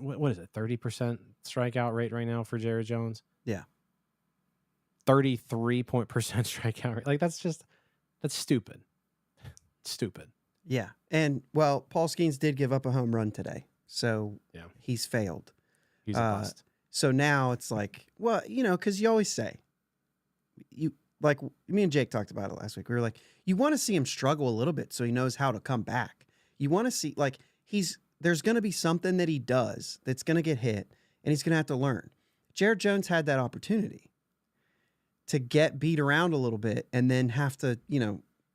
what is it, 30% strikeout rate right now for Jared Jones? Yeah. 33% strikeout rate. Like that's stupid. Stupid. Yeah. And well, Paul Skeens did give up a home run today. So Yeah. he's failed. He's a bust. So now it's like, well, because you always say, like me and Jake talked about it last week. We were like, you want to see him struggle a little bit so he knows how to come back. You want to see, like, there's going to be something that he does that's going to get hit, and he's going to have to learn. Jared Jones had that opportunity to get beat around a little bit and then have to,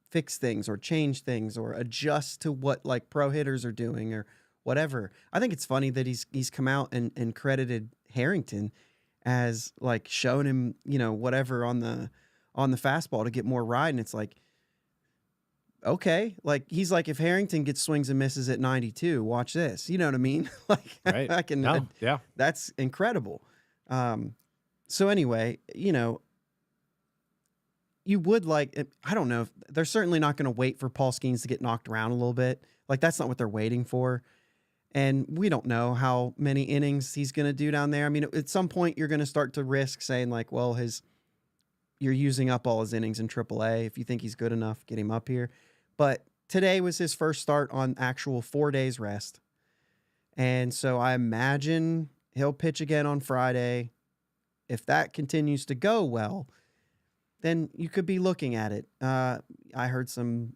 fix things or change things or adjust to what like pro hitters are doing or whatever. I think it's funny that he's come out and credited Harrington as like showing him, whatever on the fastball to get more ride. And it's like, okay, like he's like, if Harrington gets swings and misses at 92, watch this. You know what I mean? Like right. I can, no, yeah, that's incredible. So anyway, you would like, I don't know, they're certainly not going to wait for Paul Skeens to get knocked around a little bit. Like that's not what they're waiting for. And we don't know how many innings he's going to do down there. I mean, at some point you're going to start to risk saying like, well, you're using up all his innings in AAA. If you think he's good enough, get him up here. But today was his first start on actual 4 days rest. And so I imagine he'll pitch again on Friday. If that continues to go well, then you could be looking at it. I heard some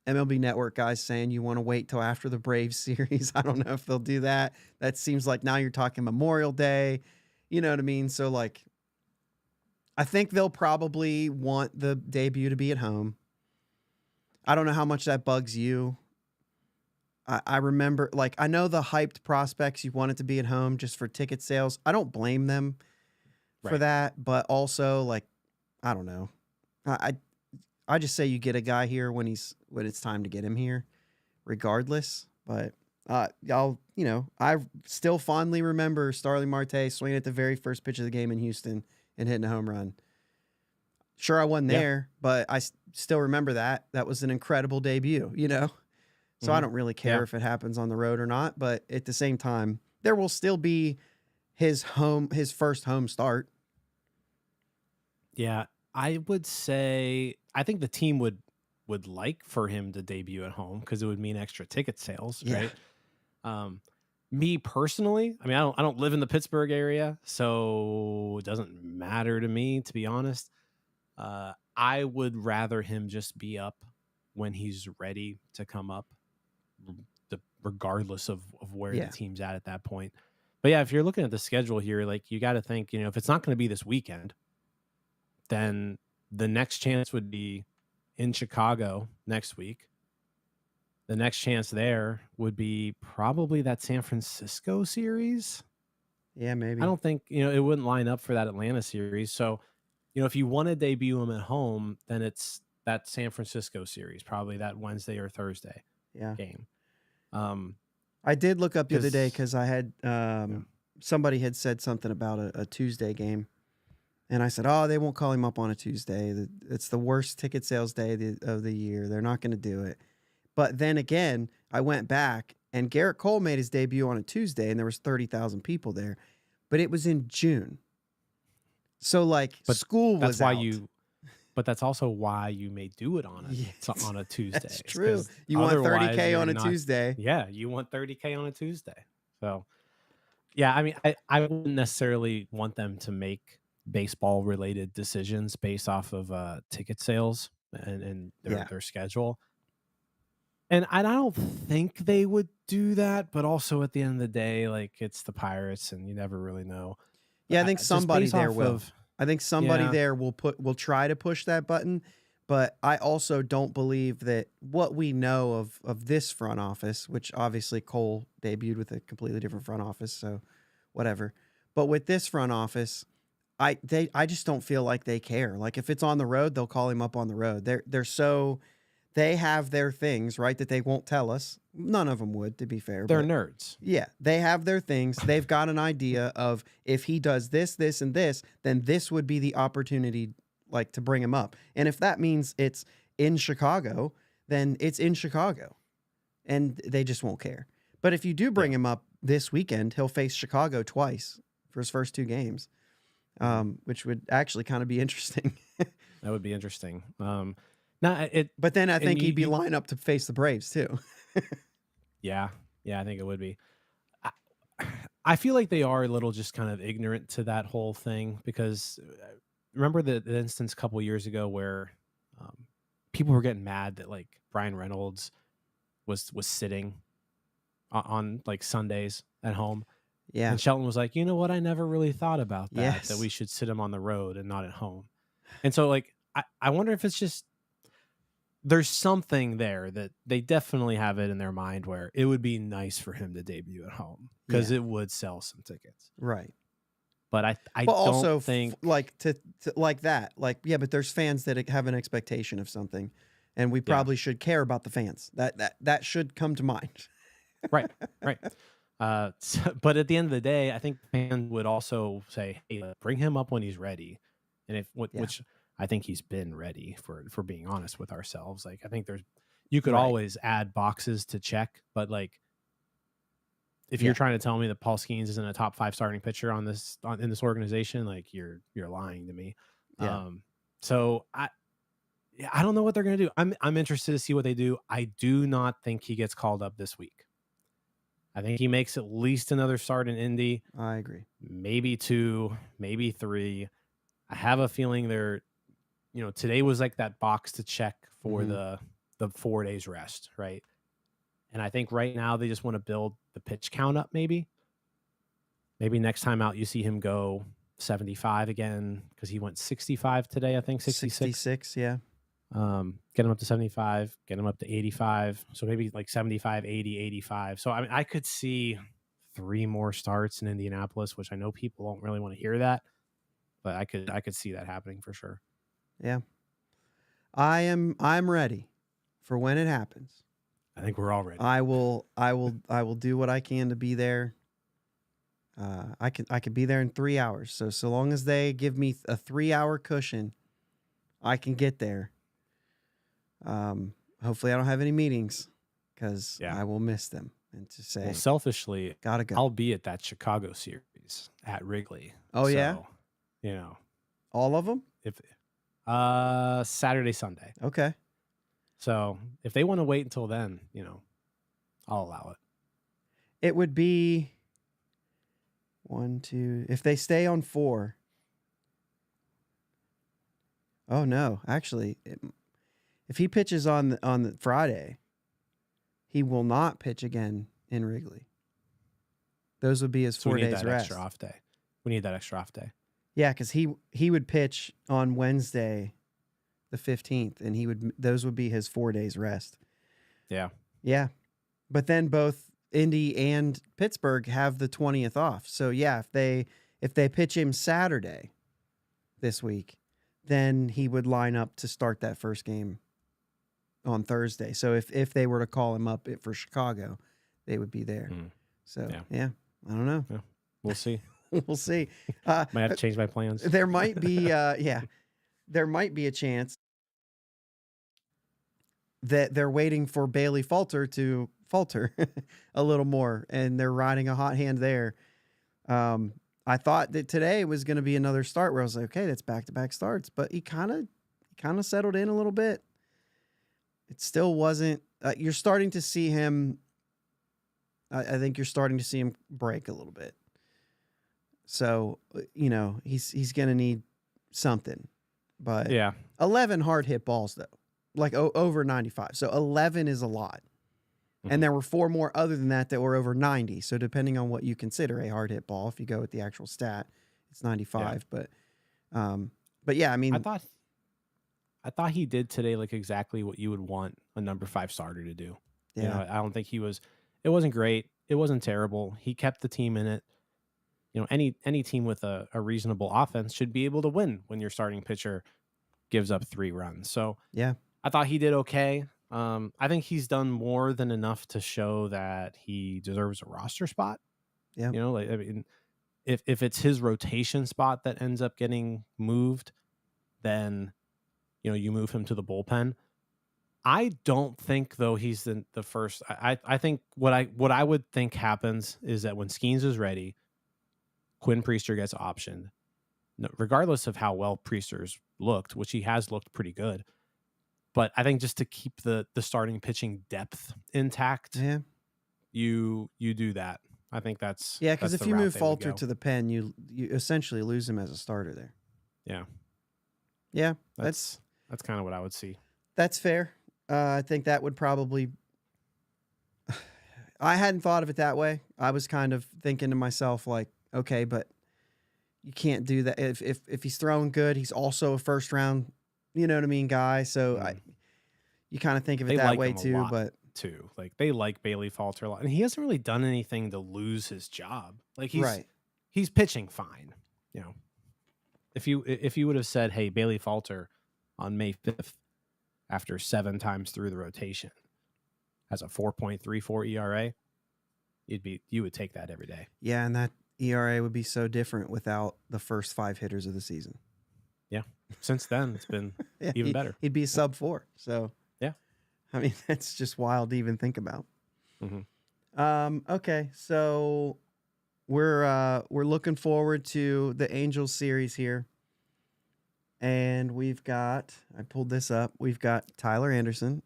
MLB Network guys saying you want to wait till after the Braves series. I don't know if they'll do that. That seems like now you're talking Memorial Day. You know what I mean? So, like, I think they'll probably want the debut to be at home. I don't know how much that bugs you. I remember, like, I know the hyped prospects, you want it to be at home just for ticket sales. I don't blame them for that, but also, like, I don't know. I just say you get a guy here when it's time to get him here, regardless. But I still fondly remember Starling Marte swinging at the very first pitch of the game in Houston and hitting a home run. Sure, I wasn't there, but I still remember that. That was an incredible debut, So I don't really care if it happens on the road or not. But at the same time, there will still be his first home start. Yeah, I would say I think the team would like for him to debut at home because it would mean extra ticket sales, right? Me personally, I mean, I don't live in the Pittsburgh area, so it doesn't matter to me, to be honest. I would rather him just be up when he's ready to come up, regardless of where the team's at that point. But yeah, if you're looking at the schedule here, like you got to think, if it's not going to be this weekend, then the next chance would be in Chicago next week. The next chance there would be probably that San Francisco series. Yeah, maybe. I don't think, it wouldn't line up for that Atlanta series. So, if you want to debut him at home, then it's that San Francisco series, probably that Wednesday or Thursday game. I did look up the other day because I had somebody had said something about a Tuesday game. And I said, oh, they won't call him up on a Tuesday. It's the worst ticket sales day of the year. They're not going to do it. But then again, I went back, and Garrett Cole made his debut on a Tuesday, and there was 30,000 people there. But it was in June. So, like, school was out. But that's also why you may do it on a Tuesday. That's true. You want 30K on a Tuesday. Yeah, you want 30K on a Tuesday. So, yeah, I mean, I wouldn't necessarily want them to make baseball related decisions based off of ticket sales and their schedule. And I don't think they would do that, but also at the end of the day, like it's the Pirates and you never really know. Yeah, I think somebody there will. I think somebody there will try to push that button, but I also don't believe that what we know of this front office, which obviously Cole debuted with a completely different front office, so whatever. But with this front office, I just don't feel like they care. Like if it's on the road, they'll call him up on the road. They have their things, right, that they won't tell us. None of them would, to be fair. They're nerds. Yeah, they have their things. They've got an idea of if he does this, this, and this, then this would be the opportunity, like, to bring him up. And if that means it's in Chicago, then it's in Chicago. And they just won't care. But if you do bring him up this weekend, he'll face Chicago twice for his first 2 games. which would actually kind of be interesting. That would be interesting. No, it But then I and think he'd be you lined up to face the Braves too. yeah, I think it would be. I, I feel like they are a little just kind of ignorant to that whole thing because remember the instance a couple years ago where um, people were getting mad that like Brian Reynolds was sitting on like Sundays at home. Yeah. And Shelton was like, you know what? I never really thought about that we Yes. should sit him on the road and not at home. And so, like, I wonder if it's just there's something there that they definitely have it in their mind where it would be nice for him to debut at home because Yeah. it would sell some tickets. Right. But I But don't also think like to like that. Like yeah, but there's fans that have an expectation of something, and we yeah, probably should care about the fans. That should come to mind. right, right. But at the end of the day, I think fans would also say, "Hey, bring him up when he's ready," and Yeah. which I think he's been ready for being honest with ourselves. Like I think you could Right. always add boxes to check, but like if you're Yeah. trying to tell me that Paul Skeens isn't a top 5 starting pitcher in this organization, like you're lying to me. Yeah. So I don't know what they're gonna do. I'm interested to see what they do. I do not think he gets called up this week. I think he makes at least another start in Indy, I agree. maybe 2, maybe 3. I have a feeling today was like that box to check for Mhm. the 4 days rest, right? And I think right now they just want to build the pitch count up maybe. Maybe next time out you see him go 75 again because he went 65 today, I think 66. 66, yeah. Get him up to 75, get him up to 85. So maybe like 75, 80, 85. So I mean, I could see 3 more starts in Indianapolis, which I know people don't really want to hear that, but I could see that happening for sure. Yeah. I'm ready for when it happens. I think we're all ready. I will do what I can to be there. I could be there in 3 hours. So long as they give me a 3-hour cushion, I can get there. Hopefully I don't have any meetings because Yeah. I will miss them. And to say, Well, selfishly, gotta go. I'll be at that Chicago series at Wrigley. Oh yeah, So, all of them. if Saturday, Sunday. Okay. So if they want to wait until then, I'll allow it. It would be 1, 2. If they stay on 4. Oh no, actually, if he pitches on the Friday, he will not pitch again in Wrigley. Those would be his So 4 we need days that rest. extra off day. We need that extra off day. Yeah, because he would pitch on Wednesday, the 15th, and those would be his 4 days rest. Yeah. Yeah, but then both Indy and Pittsburgh have the 20th off. So yeah, if they pitch him Saturday this week, then he would line up to start that first game on Thursday. So if they were to call him up for Chicago, they would be there. So yeah, I don't know. Yeah. We'll see. We'll see. Might have to change my plans. There might be there might be a chance that they're waiting for Bailey Falter to falter a little more, and they're riding a hot hand there. I thought that today was going to be another start where I was like, okay, that's back-to-back starts, but he kind of settled in a little bit. It still wasn't. You're starting to see him. I think you're starting to see him break a little bit. So he's going to need something. But yeah, 11 hard hit balls though, like over 95. So 11 is a lot. And there were 4 more other than that were over 90. So depending on what you consider a hard hit ball, if you go with the actual stat, it's 95. Yeah. But yeah, I mean, I thought he did today like exactly what you would want a number 5 starter to do. Yeah, I don't think it wasn't great. It wasn't terrible. He kept the team in it. Any team with a reasonable offense should be able to win when your starting pitcher gives up 3 runs. So yeah, I thought he did okay. I think he's done more than enough to show that he deserves a roster spot. Yeah. I mean, if it's his rotation spot that ends up getting moved, then you move him to the bullpen. I don't think though he's the first. I think what I would think happens is that when Skeens is ready, Quinn Priester gets optioned, regardless of how well Priester's looked, which he has looked pretty good. But I think just to keep the starting pitching depth intact, Yeah. you do that. I think that's because that's if the you route move they would Falter go. to the pen, you essentially lose him as a starter there. Yeah, Yeah, that's kind of what I would see. that's fair. I think that would probably. I hadn't thought of it that way. I was kind of thinking to myself like, okay, but you can't do that if he's throwing good. He's also a first round, you know what I mean, guy. So you kind of think of it They that like way him a too. lot, But too, like they like Bailey Falter a lot, and he hasn't really done anything to lose his job. Like he's pitching fine. You know, if you would have said, hey, Bailey Falter on May 5th after 7 times through the rotation has a 4.34 ERA, you would take that every day. Yeah, and that ERA would be so different without the first 5 hitters of the season. Yeah. Since then, it's been even better. He'd be sub 4. So yeah, I mean that's just wild to even think about. Mm-hmm. Okay, so we're looking forward to the Angels series here, and we've got I pulled this up. We've got Tyler Anderson.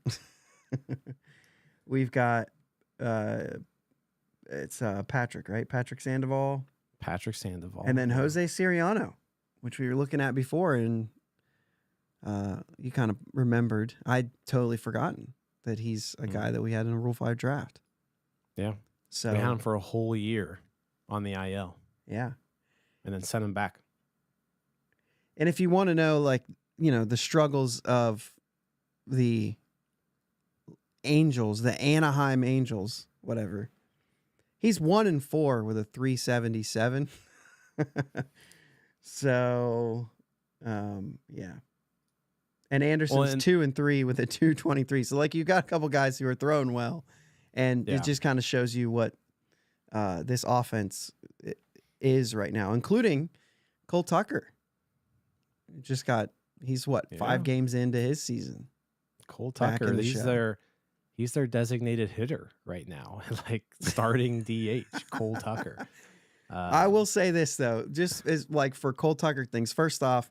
We've got it's Patrick, right? Patrick Sandoval. And then Jose Siriano, which we were looking at before, and you kind of remembered. I'd totally forgotten that he's a guy that we had in a Rule 5 draft. Yeah. So we had him for a whole year on the IL. Yeah. And then sent him back. And if you want to know, like, you know, the struggles of the Angels, the Anaheim Angels, whatever, he's 1-4 with a 377. So, yeah. And Anderson's 2-3 with a 223. So, like, you got a couple guys who are throwing well, and it just kind of shows you what this offense is right now, including Cole Tucker. He's 5 games into his season. Cole Tucker, he's their designated hitter right now, like starting DH. Cole Tucker. I will say this though, just as like for Cole Tucker things. First off,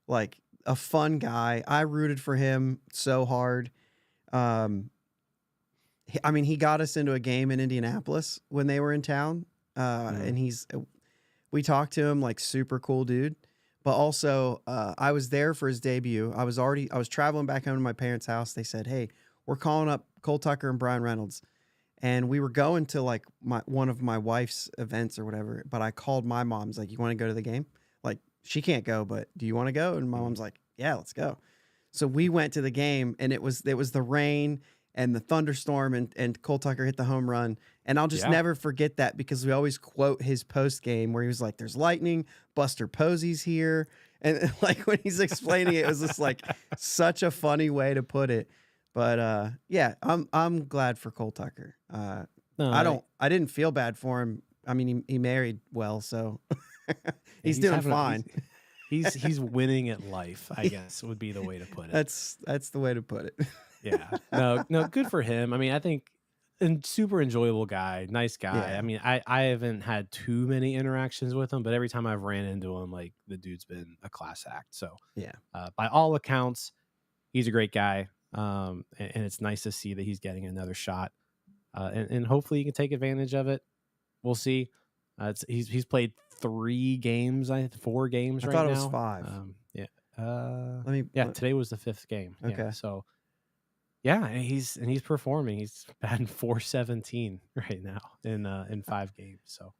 like a fun guy. I rooted for him so hard. I mean, he got us into a game in Indianapolis when they were in town, and we talked to him, like super cool dude. But also, I was there for his debut. I was traveling back home to my parents' house. They said, "Hey, we're calling up Cole Tucker and Brian Reynolds," and we were going to like one of my wife's events or whatever. But I called my mom's like, "You want to go to the game?" Like, she can't go, but do you want to go? And my mom's like, "Yeah, let's go." So we went to the game, and it was the rain and the thunderstorm, and Cole Tucker hit the home run. And I'll just never forget that, because we always quote his post game where he was like, "There's lightning, Buster Posey's here." And like when he's explaining it, it was just like such a funny way to put it. But yeah, I'm glad for Cole Tucker. I didn't feel bad for him. I mean, he married well, so he's doing fine. He's winning at life, I guess would be the way to put it. That's the way to put it. Yeah. No, good for him. I mean, I think super enjoyable guy, nice guy. Yeah. I mean, I haven't had too many interactions with him, but every time I've ran into him, like the dude's been a class act. So yeah, by all accounts, he's a great guy. And it's nice to see that he's getting another shot. And hopefully he can take advantage of it. We'll see. He's played 4 games right now. I thought it was 5. Today was the 5th game. Okay. Yeah, so yeah, and he's performing. He's batting .417 right now in 5 games. So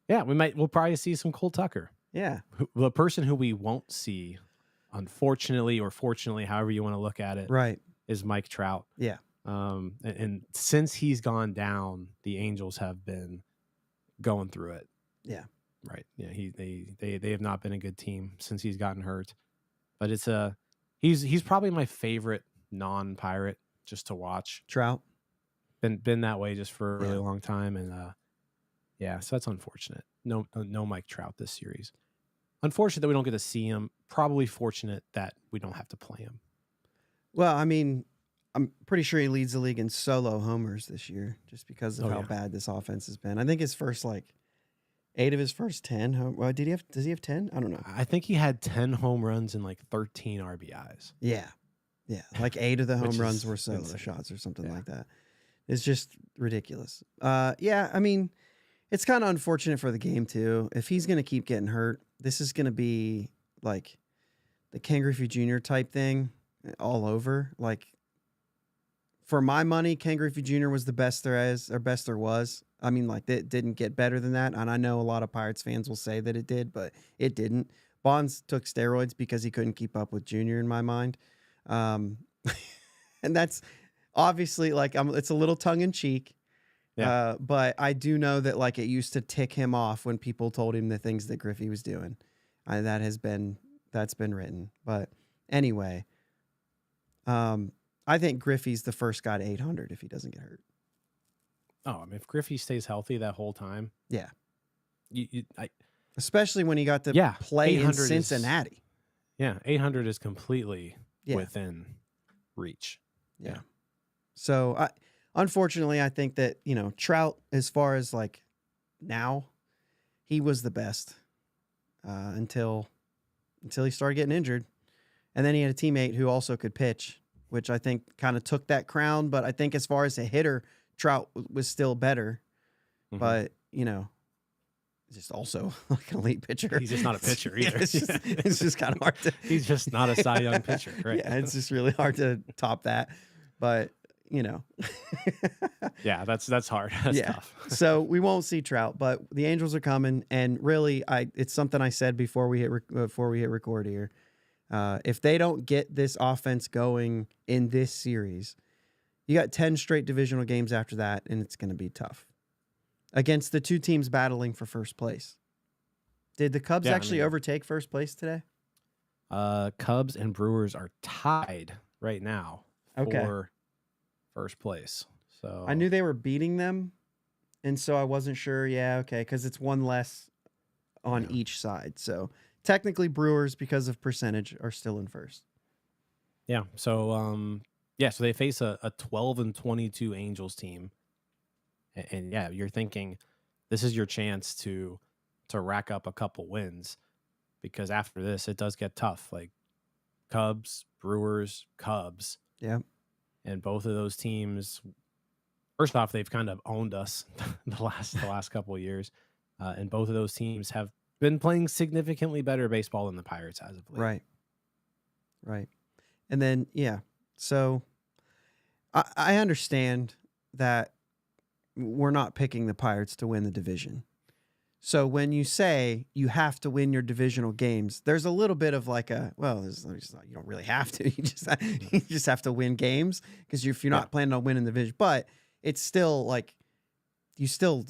yeah, we'll probably see some Cole Tucker. Yeah. The person who we won't see, unfortunately or fortunately, however you want to look at it, right, is Mike Trout. Yeah. And since he's gone down, the Angels have been going through it. Yeah. Right. Yeah. They have not been a good team since he's gotten hurt. But he's probably my favorite non-Pirate just to watch. Trout. Been that way just for a really long time. And so that's unfortunate. No Mike Trout this series. Unfortunate that we don't get to see him. Probably fortunate that we don't have to play him. Well, I mean, I'm pretty sure he leads the league in solo homers this year, just because of how bad this offense has been. I think his first 8 of his first 10 home. Well, does he have 10? I don't know. I think he had 10 home runs and like 13 RBIs. Yeah. Yeah. Like 8 of the home Which runs is were solo insane. shots or something Yeah. like that. It's just ridiculous. Yeah, I mean, it's kind of unfortunate for the game too. If he's going to keep getting hurt, this is going to be like the Ken Griffey Jr. type thing all over. Like, for my money, Ken Griffey Jr. was the best there is, or best there was. I mean, like, it didn't get better than that. And I know a lot of Pirates fans will say that it did, but it didn't. Bonds took steroids because he couldn't keep up with Jr. in my mind. And that's obviously like, it's a little tongue in cheek. Yeah. But I do know that like it used to tick him off when people told him the things that Griffey was doing. That's been written. But anyway, I think Griffey's the first guy to 800 if he doesn't get hurt. Oh, I mean, if Griffey stays healthy that whole time, Yeah. I Especially when he got to play in 800 is- Cincinnati. yeah, 800 is completely Yeah. within reach. Yeah. So unfortunately, I think that, Trout, as far as like now, he was the best until he started getting injured. And then he had a teammate who also could pitch, which I think kind of took that crown. But I think as far as a hitter, Trout was still better. Mhm. But, just also like an elite pitcher. He's just not a pitcher either. It's just kind of hard to. He's just not a Cy Young pitcher, right? Yeah, it's just really hard to top that. But, Yeah, that's hard. That's tough. So we won't see Trout, but the Angels are coming, and really, it's something I said before we hit record here. If they don't get this offense going in this series, you got 10 straight divisional games after that, and it's going to be tough against the two teams battling for first place. Did the Cubs actually overtake first place today? Cubs and Brewers are tied right now for first place. So I knew they were beating them, and so I wasn't sure. Yeah, okay, because it's one less on each side. So technically, Brewers, because of percentage, are still in first. Yeah. So so they face a 12-22 Angels team, and yeah, you're thinking this is your chance to rack up a couple wins, because after this it does get tough. Like Cubs, Brewers, Cubs. Yeah. And both of those teams, first off, they've kind of owned us the last couple of years, and both of those teams have been playing significantly better baseball than the Pirates as of late. Right. And then so I understand that we're not picking the Pirates to win the division. So when you say you have to win your divisional games, there's a little bit of like you don't really have to. You just have to win games, because if you're not planning on winning the division, but it's still like you still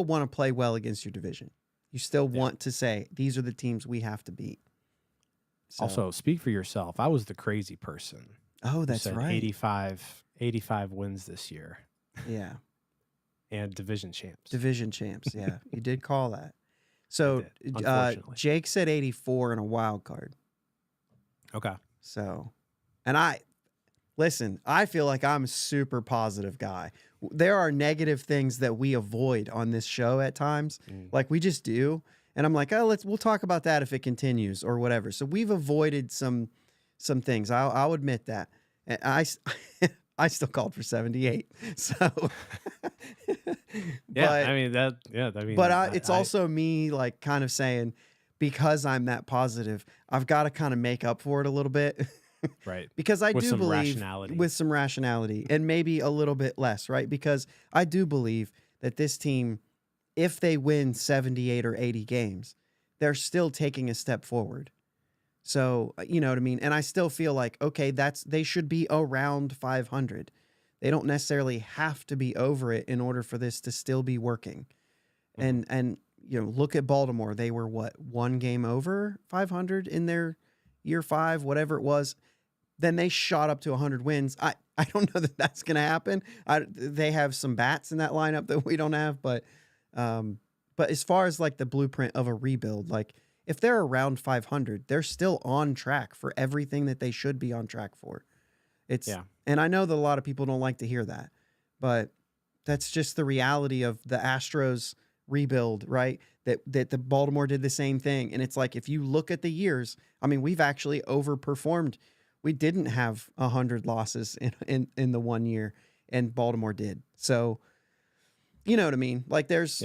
want to play well against your division. You still want to say these are the teams we have to beat. So, Also, speak for yourself. I was the crazy person. Oh, that's right. 85 wins this year. Yeah. And division champs. Yeah, you did call that. So unfortunately. Jake said 84 in a wild card. Okay. So, and I feel like I'm a super positive guy. There are negative things that we avoid on this show at times. Like we just do. And I'm like, we'll talk about that if it continues or whatever. So we've avoided some things. I'll admit that. And I still called for 78. So it's also me like kind of saying, because I'm that positive, I've got to kind of make up for it a little bit. Right. Because I do believe rationality. With some rationality, and maybe a little bit less, right? Because I do believe that this team, if they win 78 or 80 games, they're still taking a step forward. So, you know what I mean? And I still feel like, okay, they should be around 500. They don't necessarily have to be over it in order for this to still be working. And look at Baltimore. They were one game over 500 in their year 5, whatever it was. Then they shot up to 100 wins. I don't know that that's going to happen. They have some bats in that lineup that we don't have, but as far as like the blueprint of a rebuild, like if they're around 500, they're still on track for everything that they should be on track for. And I know that a lot of people don't like to hear that, but that's just the reality of the Astros rebuild, right? That the Baltimore did the same thing. And it's like, if you look at the years, I mean, we've actually overperformed. We didn't have 100 losses in the 1 year, and Baltimore did. So, you know what I mean? Like there's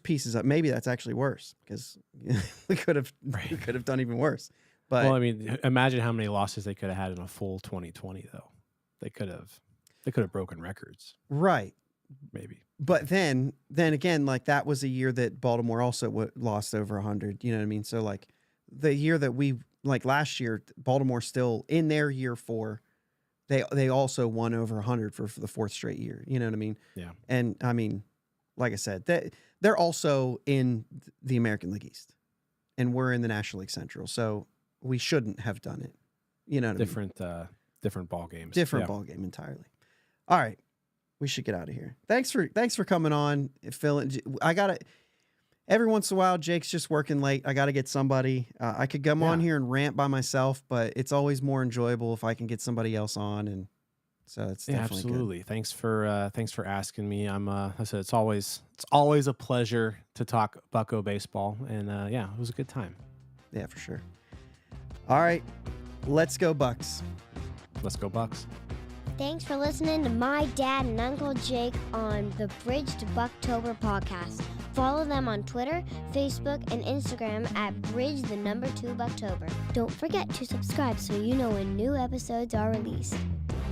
pieces of, maybe that's actually worse because we could have done even worse. But well, I mean, imagine how many losses they could have had in a full 2020 though. They could have broken records. Right. Maybe. But then again, like that was a year that Baltimore also lost over 100. You know what I mean? So like the year that we, like last year, Baltimore still in their year 4, they also won over 100 for the 4th straight year. You know what I mean? Yeah. And I mean, like I said, they're also in the American League East, and we're in the National League Central. So we shouldn't have done it. You know what I mean? Different ball games. Different ball game entirely. All right. We should get out of here. Thanks for coming on, Phil. Every once in a while, Jake's just working late. I got to get somebody. I could come on here and rant by myself, but it's always more enjoyable if I can get somebody else on. And so it's definitely absolutely good. Thanks for asking me. I said it's always a pleasure to talk Bucko baseball, and it was a good time. Yeah, for sure. All right, let's go Bucs. Let's go Bucs. Thanks for listening to my dad and Uncle Jake on the Bridge to Buctober podcast. Follow them on Twitter, Facebook, and Instagram at Bridge2Buctober. Don't forget to subscribe so you know when new episodes are released.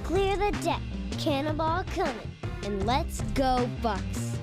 Clear the deck, cannonball coming, and let's go Bucs.